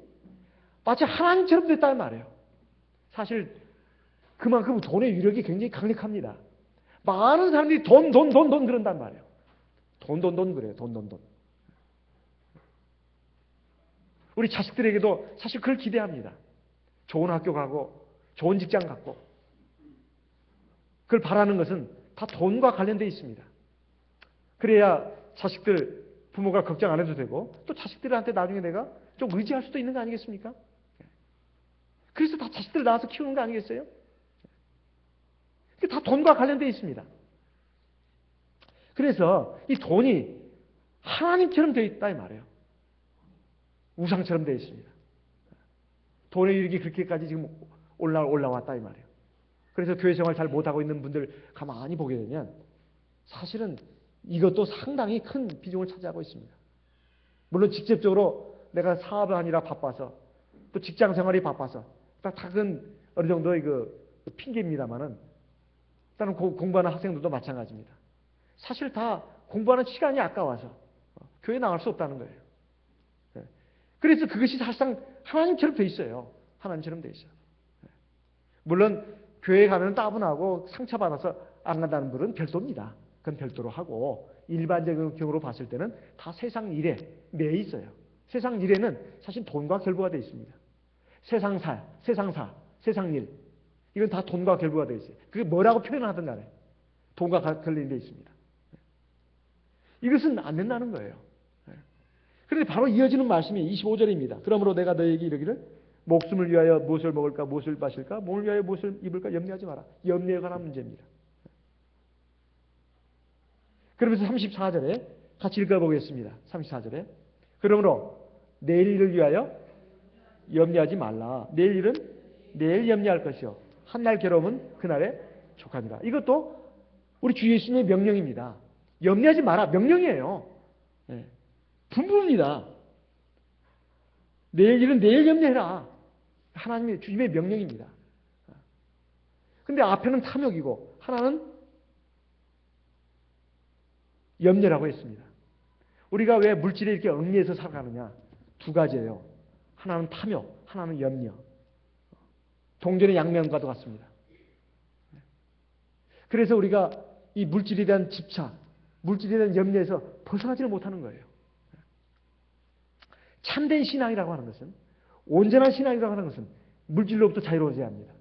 마치 하나님처럼 됐다는 말이에요. 사실 그만큼 돈의 위력이 굉장히 강력합니다. 많은 사람들이 돈 그런단 말이에요. 돈 그래요. 돈. 우리 자식들에게도 사실 그걸 기대합니다. 좋은 학교 가고 좋은 직장 갖고 그걸 바라는 것은 다 돈과 관련되어 있습니다. 그래야 자식들 부모가 걱정 안 해도 되고 또 자식들한테 나중에 내가 좀 의지할 수도 있는 거 아니겠습니까? 그래서 다 자식들 낳아서 키우는 거 아니겠어요? 다 돈과 관련되어 있습니다. 그래서 이 돈이 하나님처럼 되어 있다 이 말이에요. 우상처럼 되어 있습니다. 돈의 유익이 그렇게까지 지금 올라왔다 이 말이에요. 그래서 교회 생활 잘 못하고 있는 분들 가만히 보게 되면 사실은 이것도 상당히 큰 비중을 차지하고 있습니다. 물론 직접적으로 내가 사업을 하느라 바빠서 또 직장 생활이 바빠서 다 그건 어느 정도의 그 핑계입니다만은 일단은 공부하는 학생들도 마찬가지입니다. 사실 다 공부하는 시간이 아까워서 교회 나갈 수 없다는 거예요. 그래서 그것이 사실상 하나님처럼 돼 있어요. 하나님처럼 돼 있어요. 물론 교회 가면 따분하고 상처받아서 안 간다는 분은 별도입니다. 그건 별도로 하고 일반적인 경우로 봤을 때는 다 세상 일에 매여 있어요. 세상 일에는 사실 돈과 결부가 되어 있습니다. 세상 일 이건 다 돈과 결부가 되어 있어요. 그게 뭐라고 표현하든 간에 돈과 관련이 되어 있습니다. 이것은 안 된다는 거예요. 그런데 바로 이어지는 말씀이 25절입니다. 그러므로 내가 너에게 이르기를 목숨을 위하여 무엇을 먹을까 무엇을 마실까 몸을 위하여 무엇을 입을까 염려하지 마라. 염려에 관한 문제입니다. 그러면서 34절에 같이 읽어보겠습니다. 34절에 그러므로 내일 일을 위하여 염려하지 말라. 내일 일은 내일 염려할 것이요 한날 괴로움은 그날에 족하니라. 이것도 우리 주 예수님의 명령입니다. 염려하지 마라. 명령이에요. 네. 분부입니다. 내일 일은 내일 염려해라. 하나님의 주님의 명령입니다. 근데 앞에는 탐욕이고 하나는 염려라고 했습니다. 우리가 왜 물질에 이렇게 얽매여서 살아가느냐? 두 가지예요. 하나는 탐욕, 하나는 염려. 동전의 양면과도 같습니다. 그래서 우리가 이 물질에 대한 집착, 물질에 대한 염려에서 벗어나지를 못하는 거예요. 참된 신앙이라고 하는 것은, 온전한 신앙이라고 하는 것은 물질로부터 자유로워져야 합니다.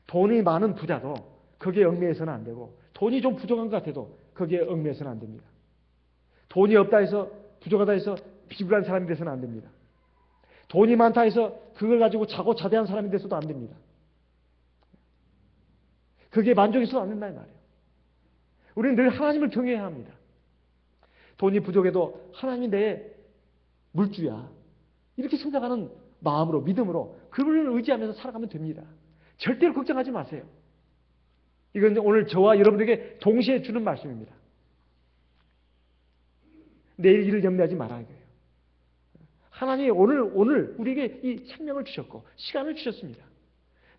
돈이 많은 부자도 거기에 얽매여서는 안 되고 돈이 좀 부족한 것 같아도 거기에 얽매여서는 안 됩니다. 돈이 없다 해서 부족하다 해서 비굴한 사람이 돼서는 안 됩니다. 돈이 많다 해서 그걸 가지고 자고 자대한 사람이 돼서도 안 됩니다. 그게 만족해서도 안 된다 이 말이에요. 우리는 늘 하나님을 경외해야 합니다. 돈이 부족해도 하나님이 내 물주야. 이렇게 생각하는 마음으로 믿음으로 그분을 의지하면서 살아가면 됩니다. 절대로 걱정하지 마세요. 이건 오늘 저와 여러분에게 동시에 주는 말씀입니다. 내일 일을 염려하지 말아야 돼요. 하나님이 오늘 우리에게 이 생명을 주셨고 시간을 주셨습니다.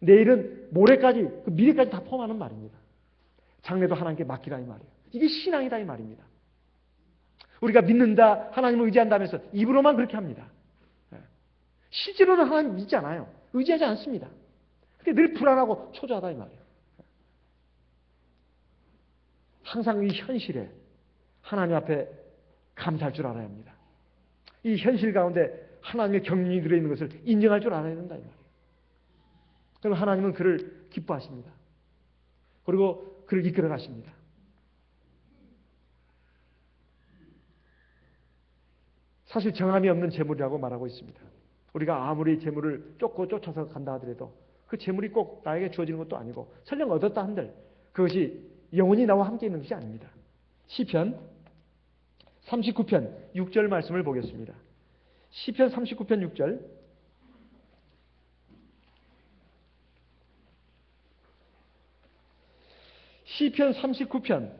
내일은 모레까지 그 미래까지 다 포함하는 말입니다. 장래도 하나님께 맡기라 이 말이에요. 이게 신앙이다 이 말입니다. 우리가 믿는다 하나님을 의지한다면서 입으로만 그렇게 합니다. 실제로는 하나님 믿지 않아요. 의지하지 않습니다. 근데 늘 불안하고 초조하다 이 말이에요. 항상 이 현실에 하나님 앞에 감사할 줄 알아야 합니다. 이 현실 가운데 하나님의 경륜이 들어있는 것을 인정할 줄 알아야 된다 이 말이에요. 그럼 하나님은 그를 기뻐하십니다. 그리고 그를 이끌어 가십니다. 사실 정함이 없는 재물이라고 말하고 있습니다. 우리가 아무리 재물을 쫓아서 간다 하더라도 그 재물이 꼭 나에게 주어지는 것도 아니고 설령 얻었다 한들 그것이 영원히 나와 함께 있는 것이 아닙니다. 시편 39편 6절 말씀을 보겠습니다. 시편 39편 6절 시편 39편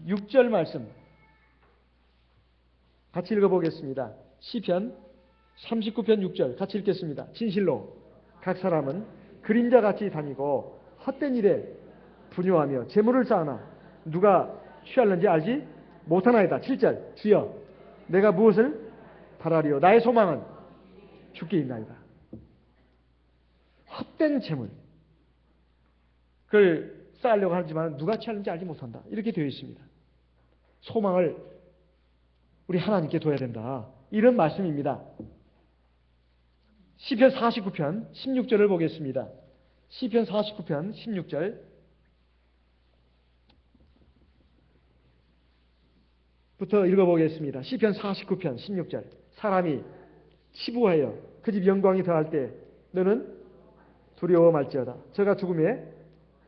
6절 말씀 같이 읽어보겠습니다. 시편 39편 6절 같이 읽겠습니다. 진실로 각 사람은 그림자같이 다니고 헛된 일에 분요하며 재물을 쌓으나 누가 취할는지 알지 못하나이다. 7절 주여 내가 무엇을 바라리요 나의 소망은 주께 있나이다. 헛된 재물 그걸 쌓으려고 하지만 누가 취하는지 알지 못한다. 이렇게 되어 있습니다. 소망을 우리 하나님께 둬야 된다. 이런 말씀입니다. 시편 49편 16절을 보겠습니다. 시편 49편 16절 부터 읽어보겠습니다. 시편 49편 16절 사람이 치부하여 그 집 영광이 더할 때 너는 두려워 말지어다. 저가 죽음에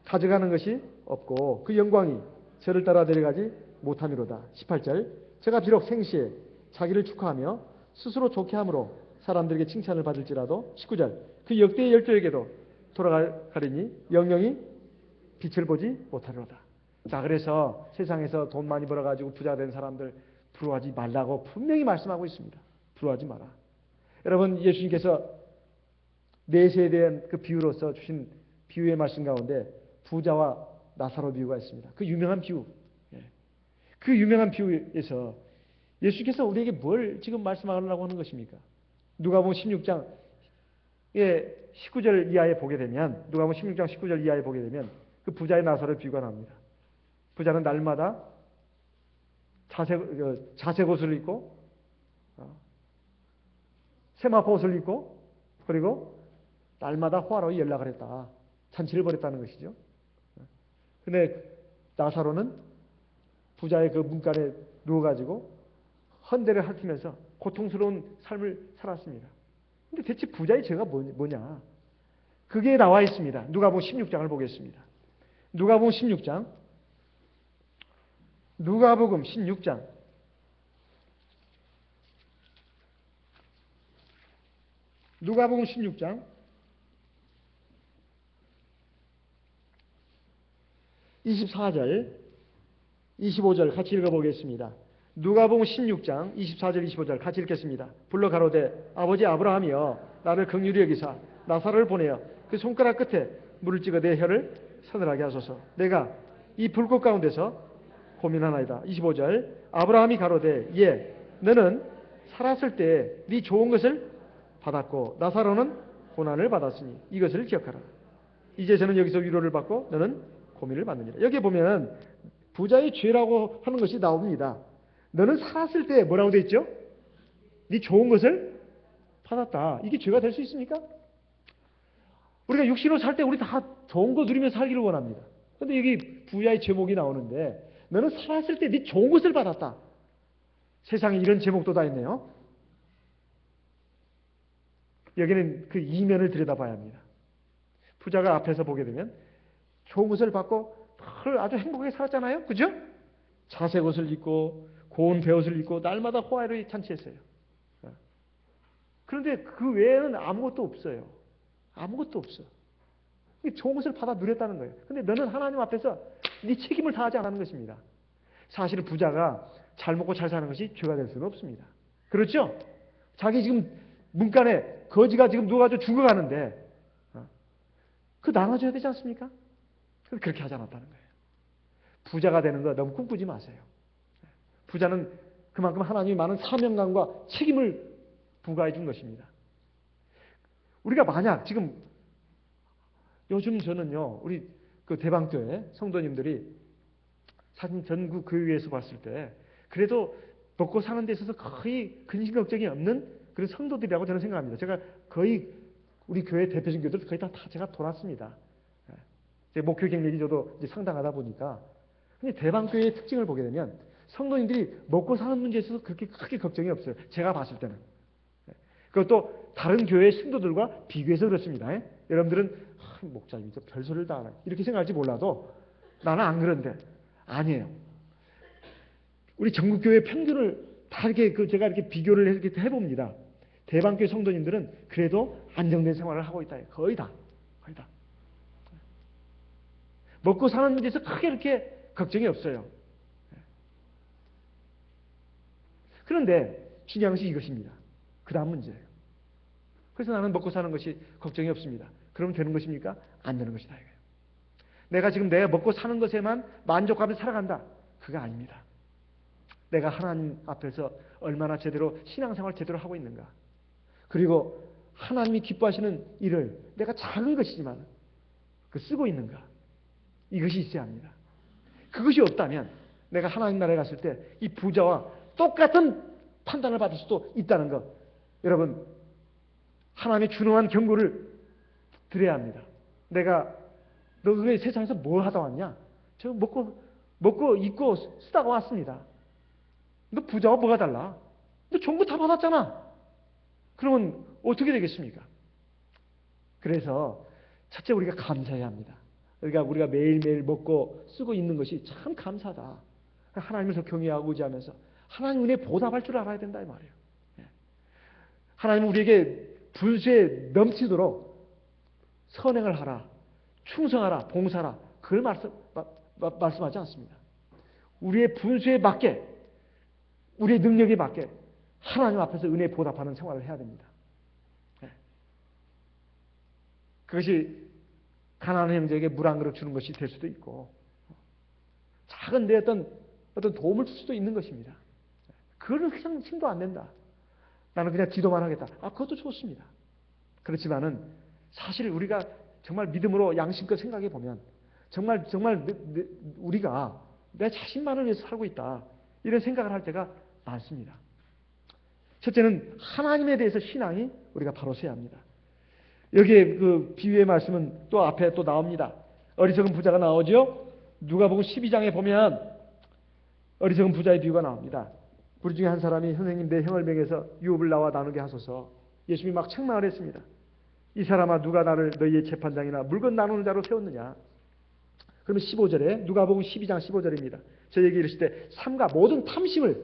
가져가는 것이 없고 그 영광이 저를 따라 내려가지 못함이로다. 18절 저가 비록 생시에 자기를 축하하며 스스로 좋게 함으로 사람들에게 칭찬을 받을지라도 19절 그 역대의 열조에게도 돌아가리니 영영이 빛을 보지 못하리로다. 자, 그래서 세상에서 돈 많이 벌어가지고 부자 된 사람들 부러워하지 말라고 분명히 말씀하고 있습니다. 부러워하지 마라. 여러분, 예수님께서 내세에 대한 그 비유로서 주신 비유의 말씀 가운데 부자와 나사로 비유가 있습니다. 그 유명한 비유. 그 유명한 비유에서 예수께서 우리에게 뭘 지금 말씀하려고 하는 것입니까? 누가복음 16장 19절 이하에 보게 되면 누가복음 16장 19절 이하에 보게 되면 그 부자의 나사로 비유가 나옵니다. 부자는 날마다 자색 옷을 입고 세마포 옷을 입고 그리고 날마다 호화로이 연락을 했다. 잔치를 벌였다는 것이죠. 근데 나사로는 부자의 그 문간에 누워가지고 헌대를 핥으면서 고통스러운 삶을 살았습니다. 근데 대체 부자의 죄가 뭐냐? 그게 나와 있습니다. 누가복음 16장을 보겠습니다. 누가복음 16장 누가복음 16장 24절 25절 같이 읽어보겠습니다. 누가복음 16장 24절 25절 같이 읽겠습니다. 불러 가로되 아버지 아브라함이여 나를 긍휼히 여기사 나사로를 보내어 그 손가락 끝에 물을 찍어 내 혀를 서늘하게 하소서. 내가 이 불꽃 가운데서 고민하나이다. 25절 아브라함이 가로되 예 너는 살았을 때 네 좋은 것을 받았고 나사로는 고난을 받았으니 이것을 기억하라. 이제 저는 여기서 위로를 받고 너는 고민을 받느니라. 여기 보면 부자의 죄라고 하는 것이 나옵니다. 너는 살았을 때 뭐라고 되어 있죠? 네 좋은 것을 받았다. 이게 죄가 될 수 있습니까? 우리가 육신으로 살 때 우리 다 좋은 거 누리면서 살기를 원합니다. 그런데 여기 부자의 제목이 나오는데 너는 살았을 때 네 좋은 것을 받았다. 세상에 이런 제목도 다 있네요. 여기는 그 이면을 들여다봐야 합니다. 부자가 앞에서 보게 되면 좋은 것을 받고 아주 행복하게 살았잖아요. 그죠? 자색 옷을 입고 고운 베옷을 입고 날마다 호화를 잔치했어요. 그런데 그 외에는 아무것도 없어요. 아무것도 없어. 좋은 것을 받아 누렸다는 거예요. 근데 너는 하나님 앞에서 네 책임을 다하지 않는 것입니다. 사실은 부자가 잘 먹고 잘 사는 것이 죄가 될 수는 없습니다. 그렇죠? 자기 지금 문간에 거지가 지금 누워가지고 죽어가는데 그 나눠줘야 되지 않습니까? 그렇게 하지 않았다는 거예요. 부자가 되는 거 너무 꿈꾸지 마세요. 부자는 그만큼 하나님이 많은 사명감과 책임을 부과해 준 것입니다. 우리가 만약 지금 요즘 저는요 우리 그 대방교회 성도님들이 사실 전국 교회에서 봤을 때 그래도 먹고 사는 데 있어서 거의 근심 걱정이 없는 그런 성도들이라고 저는 생각합니다. 제가 거의 우리 교회 대표적인 교회들 거의 다 제가 돌았습니다. 제 목회 경력이 저도 이제 상당하다 보니까. 근데 대방교회의 특징을 보게 되면 성도님들이 먹고 사는 문제에 있어서 그렇게 크게 걱정이 없어요. 제가 봤을 때는. 그것도 다른 교회의 신도들과 비교해서 그렇습니다. 여러분들은 목사님이 별소리를 다 하나 이렇게 생각할지 몰라도 나는 안 그런데 아니에요. 우리 전국교회 평균을 다 이렇게 제가 이렇게 비교를 이렇게 해봅니다. 대방교회 성도님들은 그래도 안정된 생활을 하고 있다. 거의 다. 먹고 사는 문제에서 크게 이렇게 걱정이 없어요. 그런데 중요한 것이 이것입니다. 그 다음 문제예요. 그래서 나는 먹고 사는 것이 걱정이 없습니다. 그러면 되는 것입니까? 안 되는 것이다. 이거예요. 내가 지금 내가 먹고 사는 것에만 만족하며 살아간다. 그거 아닙니다. 내가 하나님 앞에서 얼마나 제대로 신앙생활을 제대로 하고 있는가. 그리고 하나님이 기뻐하시는 일을 내가 작은 것이지만 쓰고 있는가. 이것이 있어야 합니다. 그것이 없다면 내가 하나님 나라에 갔을 때 이 부자와 똑같은 판단을 받을 수도 있다는 것. 여러분, 하나님의 준엄한 경고를 드려야 합니다. 내가 너 왜 세상에서 뭘 하다 왔냐? 저 먹고 입고 쓰다가 왔습니다. 너 부자와 뭐가 달라? 너 좋은 거 다 받았잖아. 그러면 어떻게 되겠습니까? 그래서 첫째 우리가 감사해야 합니다. 그러니까 우리가 매일매일 먹고 쓰고 있는 것이 참 감사하다. 하나님을 더 경외하고 의지하면서 하나님 은혜에 보답할 줄 알아야 된다 이 말이에요. 하나님은 우리에게 분수에 넘치도록 선행을 하라, 충성하라, 봉사하라. 그걸 말씀하지 않습니다. 우리의 분수에 맞게, 우리의 능력에 맞게 하나님 앞에서 은혜에 보답하는 생활을 해야 됩니다. 그것이 가난한 형제에게 물 한 그릇 주는 것이 될 수도 있고, 작은 데 어떤 도움을 줄 수도 있는 것입니다. 그거는 그냥 힘도 안 된다. 나는 그냥 기도만 하겠다. 그것도 좋습니다. 그렇지만은 사실 우리가 정말 믿음으로 양심껏 생각해 보면 정말 우리가 내 자신만을 위해서 살고 있다. 이런 생각을 할 때가 많습니다. 첫째는 하나님에 대해서 신앙이 우리가 바로 서야 합니다. 여기에 그 비유의 말씀은 또 앞에 또 나옵니다. 어리석은 부자가 나오죠. 누가복음 12장에 보면 어리석은 부자의 비유가 나옵니다. 우리 중에 한 사람이 선생님 내 형을 명해서 유업을 나와 나누게 하소서. 예수님이 막 책망을 했습니다. 이 사람아 누가 나를 너희의 재판장이나 물건 나누는 자로 세웠느냐. 그러면 15절에 누가복음 12장 15절입니다. 저에게 이르시되 삼가 모든 탐심을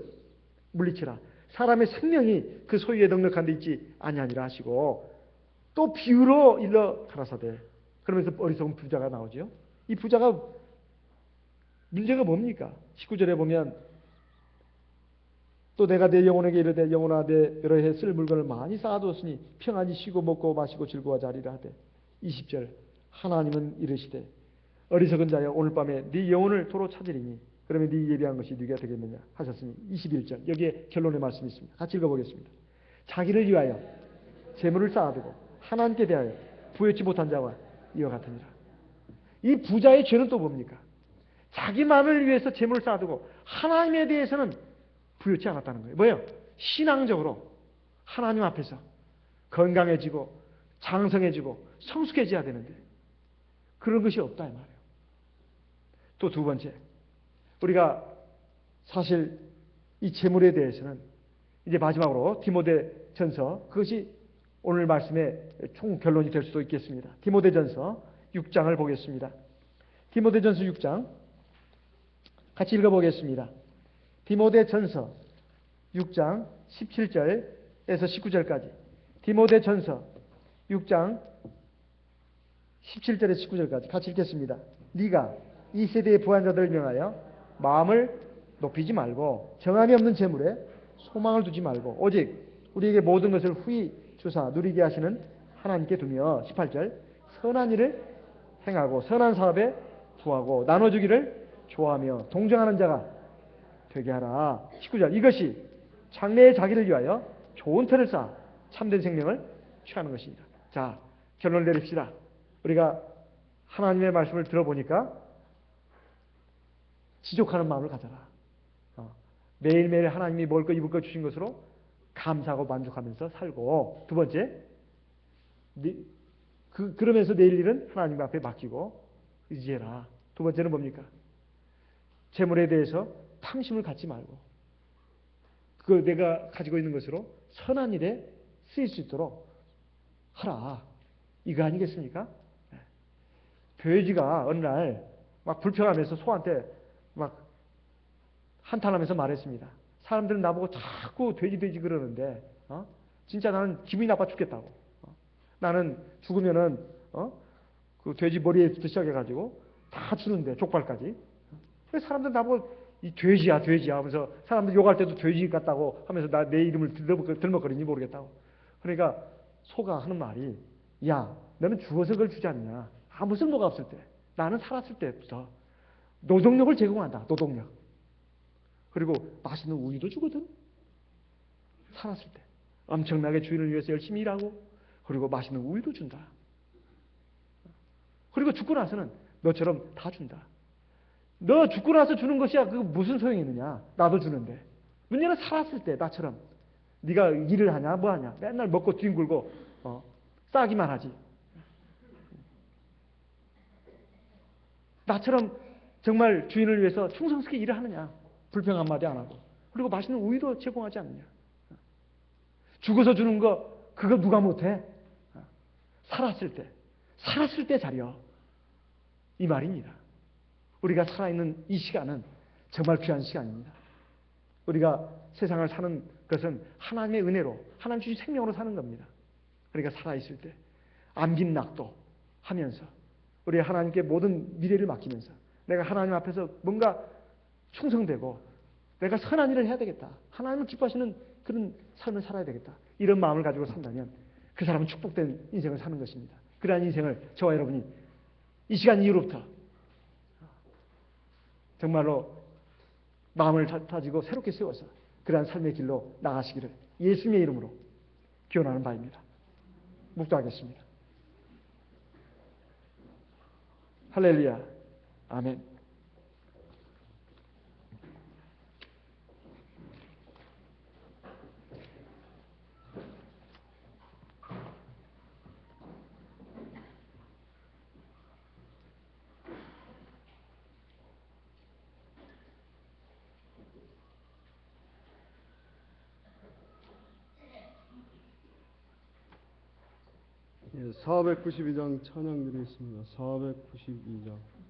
물리치라. 사람의 생명이 그 소유에 넉넉한 데 있지 아니하니라 하시고 또 비유로 일러 가라사대. 그러면서 어리석은 부자가 나오죠. 이 부자가 문제가 뭡니까? 19절에 보면 또 내가 내 영혼에게 이르되 영혼아 내 여러 해 쓸 물건을 많이 쌓아두었으니 평안히 쉬고 먹고 마시고 즐거워하자 하리라 하되 20절 하나님은 이르시되 어리석은 자여 오늘 밤에 네 영혼을 도로 찾으리니 그러면 네 예비한 것이 네가 되겠느냐 하셨으니 21절 여기에 결론의 말씀이 있습니다. 같이 읽어보겠습니다. 자기를 위하여 재물을 쌓아두고 하나님께 대하여 부여치 못한 자와 이와 같으니라. 이 부자의 죄는 또 뭡니까? 자기만을 위해서 재물을 쌓아두고 하나님에 대해서는 부여치 않았다는 거예요. 뭐예요? 신앙적으로 하나님 앞에서 건강해지고 장성해지고 성숙해져야 되는데 그런 것이 없다 이 말이에요. 또 두 번째, 우리가 사실 이 재물에 대해서는 이제 마지막으로 디모데전서, 그것이 오늘 말씀의 총 결론이 될 수도 있겠습니다. 디모데전서 6장을 보겠습니다. 디모데전서 6장 같이 읽어보겠습니다. 디모데전서 6장 17절에서 19절까지. 디모데전서 6장 17절에서 19절까지 같이 읽겠습니다. 네가 이 세대의 부한 자들을 명하여 마음을 높이지 말고 정함이 없는 재물에 소망을 두지 말고 오직 우리에게 모든 것을 후히 주사 누리게 하시는 하나님께 두며 18절 선한 일을 행하고 선한 사업에 부하고 나눠주기를 좋아하며 동정하는 자가 되게 하라. 19절 이것이 장래의 자기를 위하여 좋은 터를 쌓아 참된 생명을 취하는 것입니다. 자, 결론을 내립시다. 우리가 하나님의 말씀을 들어보니까 지족하는 마음을 가져라. 매일매일 하나님이 먹을 거 입을 거 주신 것으로 감사하고 만족하면서 살고, 두 번째, 그러면서 내일 일은 하나님 앞에 맡기고 의지해라. 두 번째는 뭡니까? 재물에 대해서 탐심을 갖지 말고 그 내가 가지고 있는 것으로 선한 일에 쓰일 수 있도록 하라. 이거 아니겠습니까? 돼지가 어느 날 막 불평하면서 소한테 막 한탄하면서 말했습니다. 사람들은 나보고 자꾸 돼지 그러는데 진짜 나는 기분이 나빠 죽겠다고. 나는 죽으면은 그 돼지 머리에부터 시작해가지고 다 주는데 족발까지. 왜 사람들 나보고 이 돼지야 하면서 사람들 욕할 때도 돼지 같다고 하면서 내 이름을 들먹거리니 모르겠다고. 그러니까 소가 하는 말이, 야, 너는 죽어서 그걸 주지 않냐. 아무 쓸모가 없을 때. 나는 살았을 때부터 노동력을 제공한다. 노동력. 그리고 맛있는 우유도 주거든. 살았을 때. 엄청나게 주인을 위해서 열심히 일하고 그리고 맛있는 우유도 준다. 그리고 죽고 나서는 너처럼 다 준다. 너 죽고 나서 주는 것이야. 그거 무슨 소용이 있느냐. 나도 주는데. 문제는 살았을 때 나처럼 네가 일을 하냐 뭐 하냐. 맨날 먹고 뒹굴고 싸기만 하지. 나처럼 정말 주인을 위해서 충성스럽게 일을 하느냐. 불평 한마디 안 하고. 그리고 맛있는 우유도 제공하지 않느냐. 죽어서 주는 거 그거 누가 못해? 살았을 때 잘이요. 이 말입니다. 우리가 살아있는 이 시간은 정말 귀한 시간입니다. 우리가 세상을 사는 것은 하나님의 은혜로, 하나님 주신 생명으로 사는 겁니다. 우리가 살아있을 때 안빈낙도 하면서 우리 하나님께 모든 미래를 맡기면서 내가 하나님 앞에서 뭔가 충성되고 내가 선한 일을 해야 되겠다. 하나님을 기뻐하시는 그런 삶을 살아야 되겠다. 이런 마음을 가지고 산다면 그 사람은 축복된 인생을 사는 것입니다. 그러한 인생을 저와 여러분이 이 시간 이후로부터 정말로 마음을 다지고 새롭게 세워서 그러한 삶의 길로 나가시기를 예수님의 이름으로 기원하는 바입니다. 묵도하겠습니다. 할렐루야. 아멘. 예, 492장 찬양 드리겠습니다. 492장.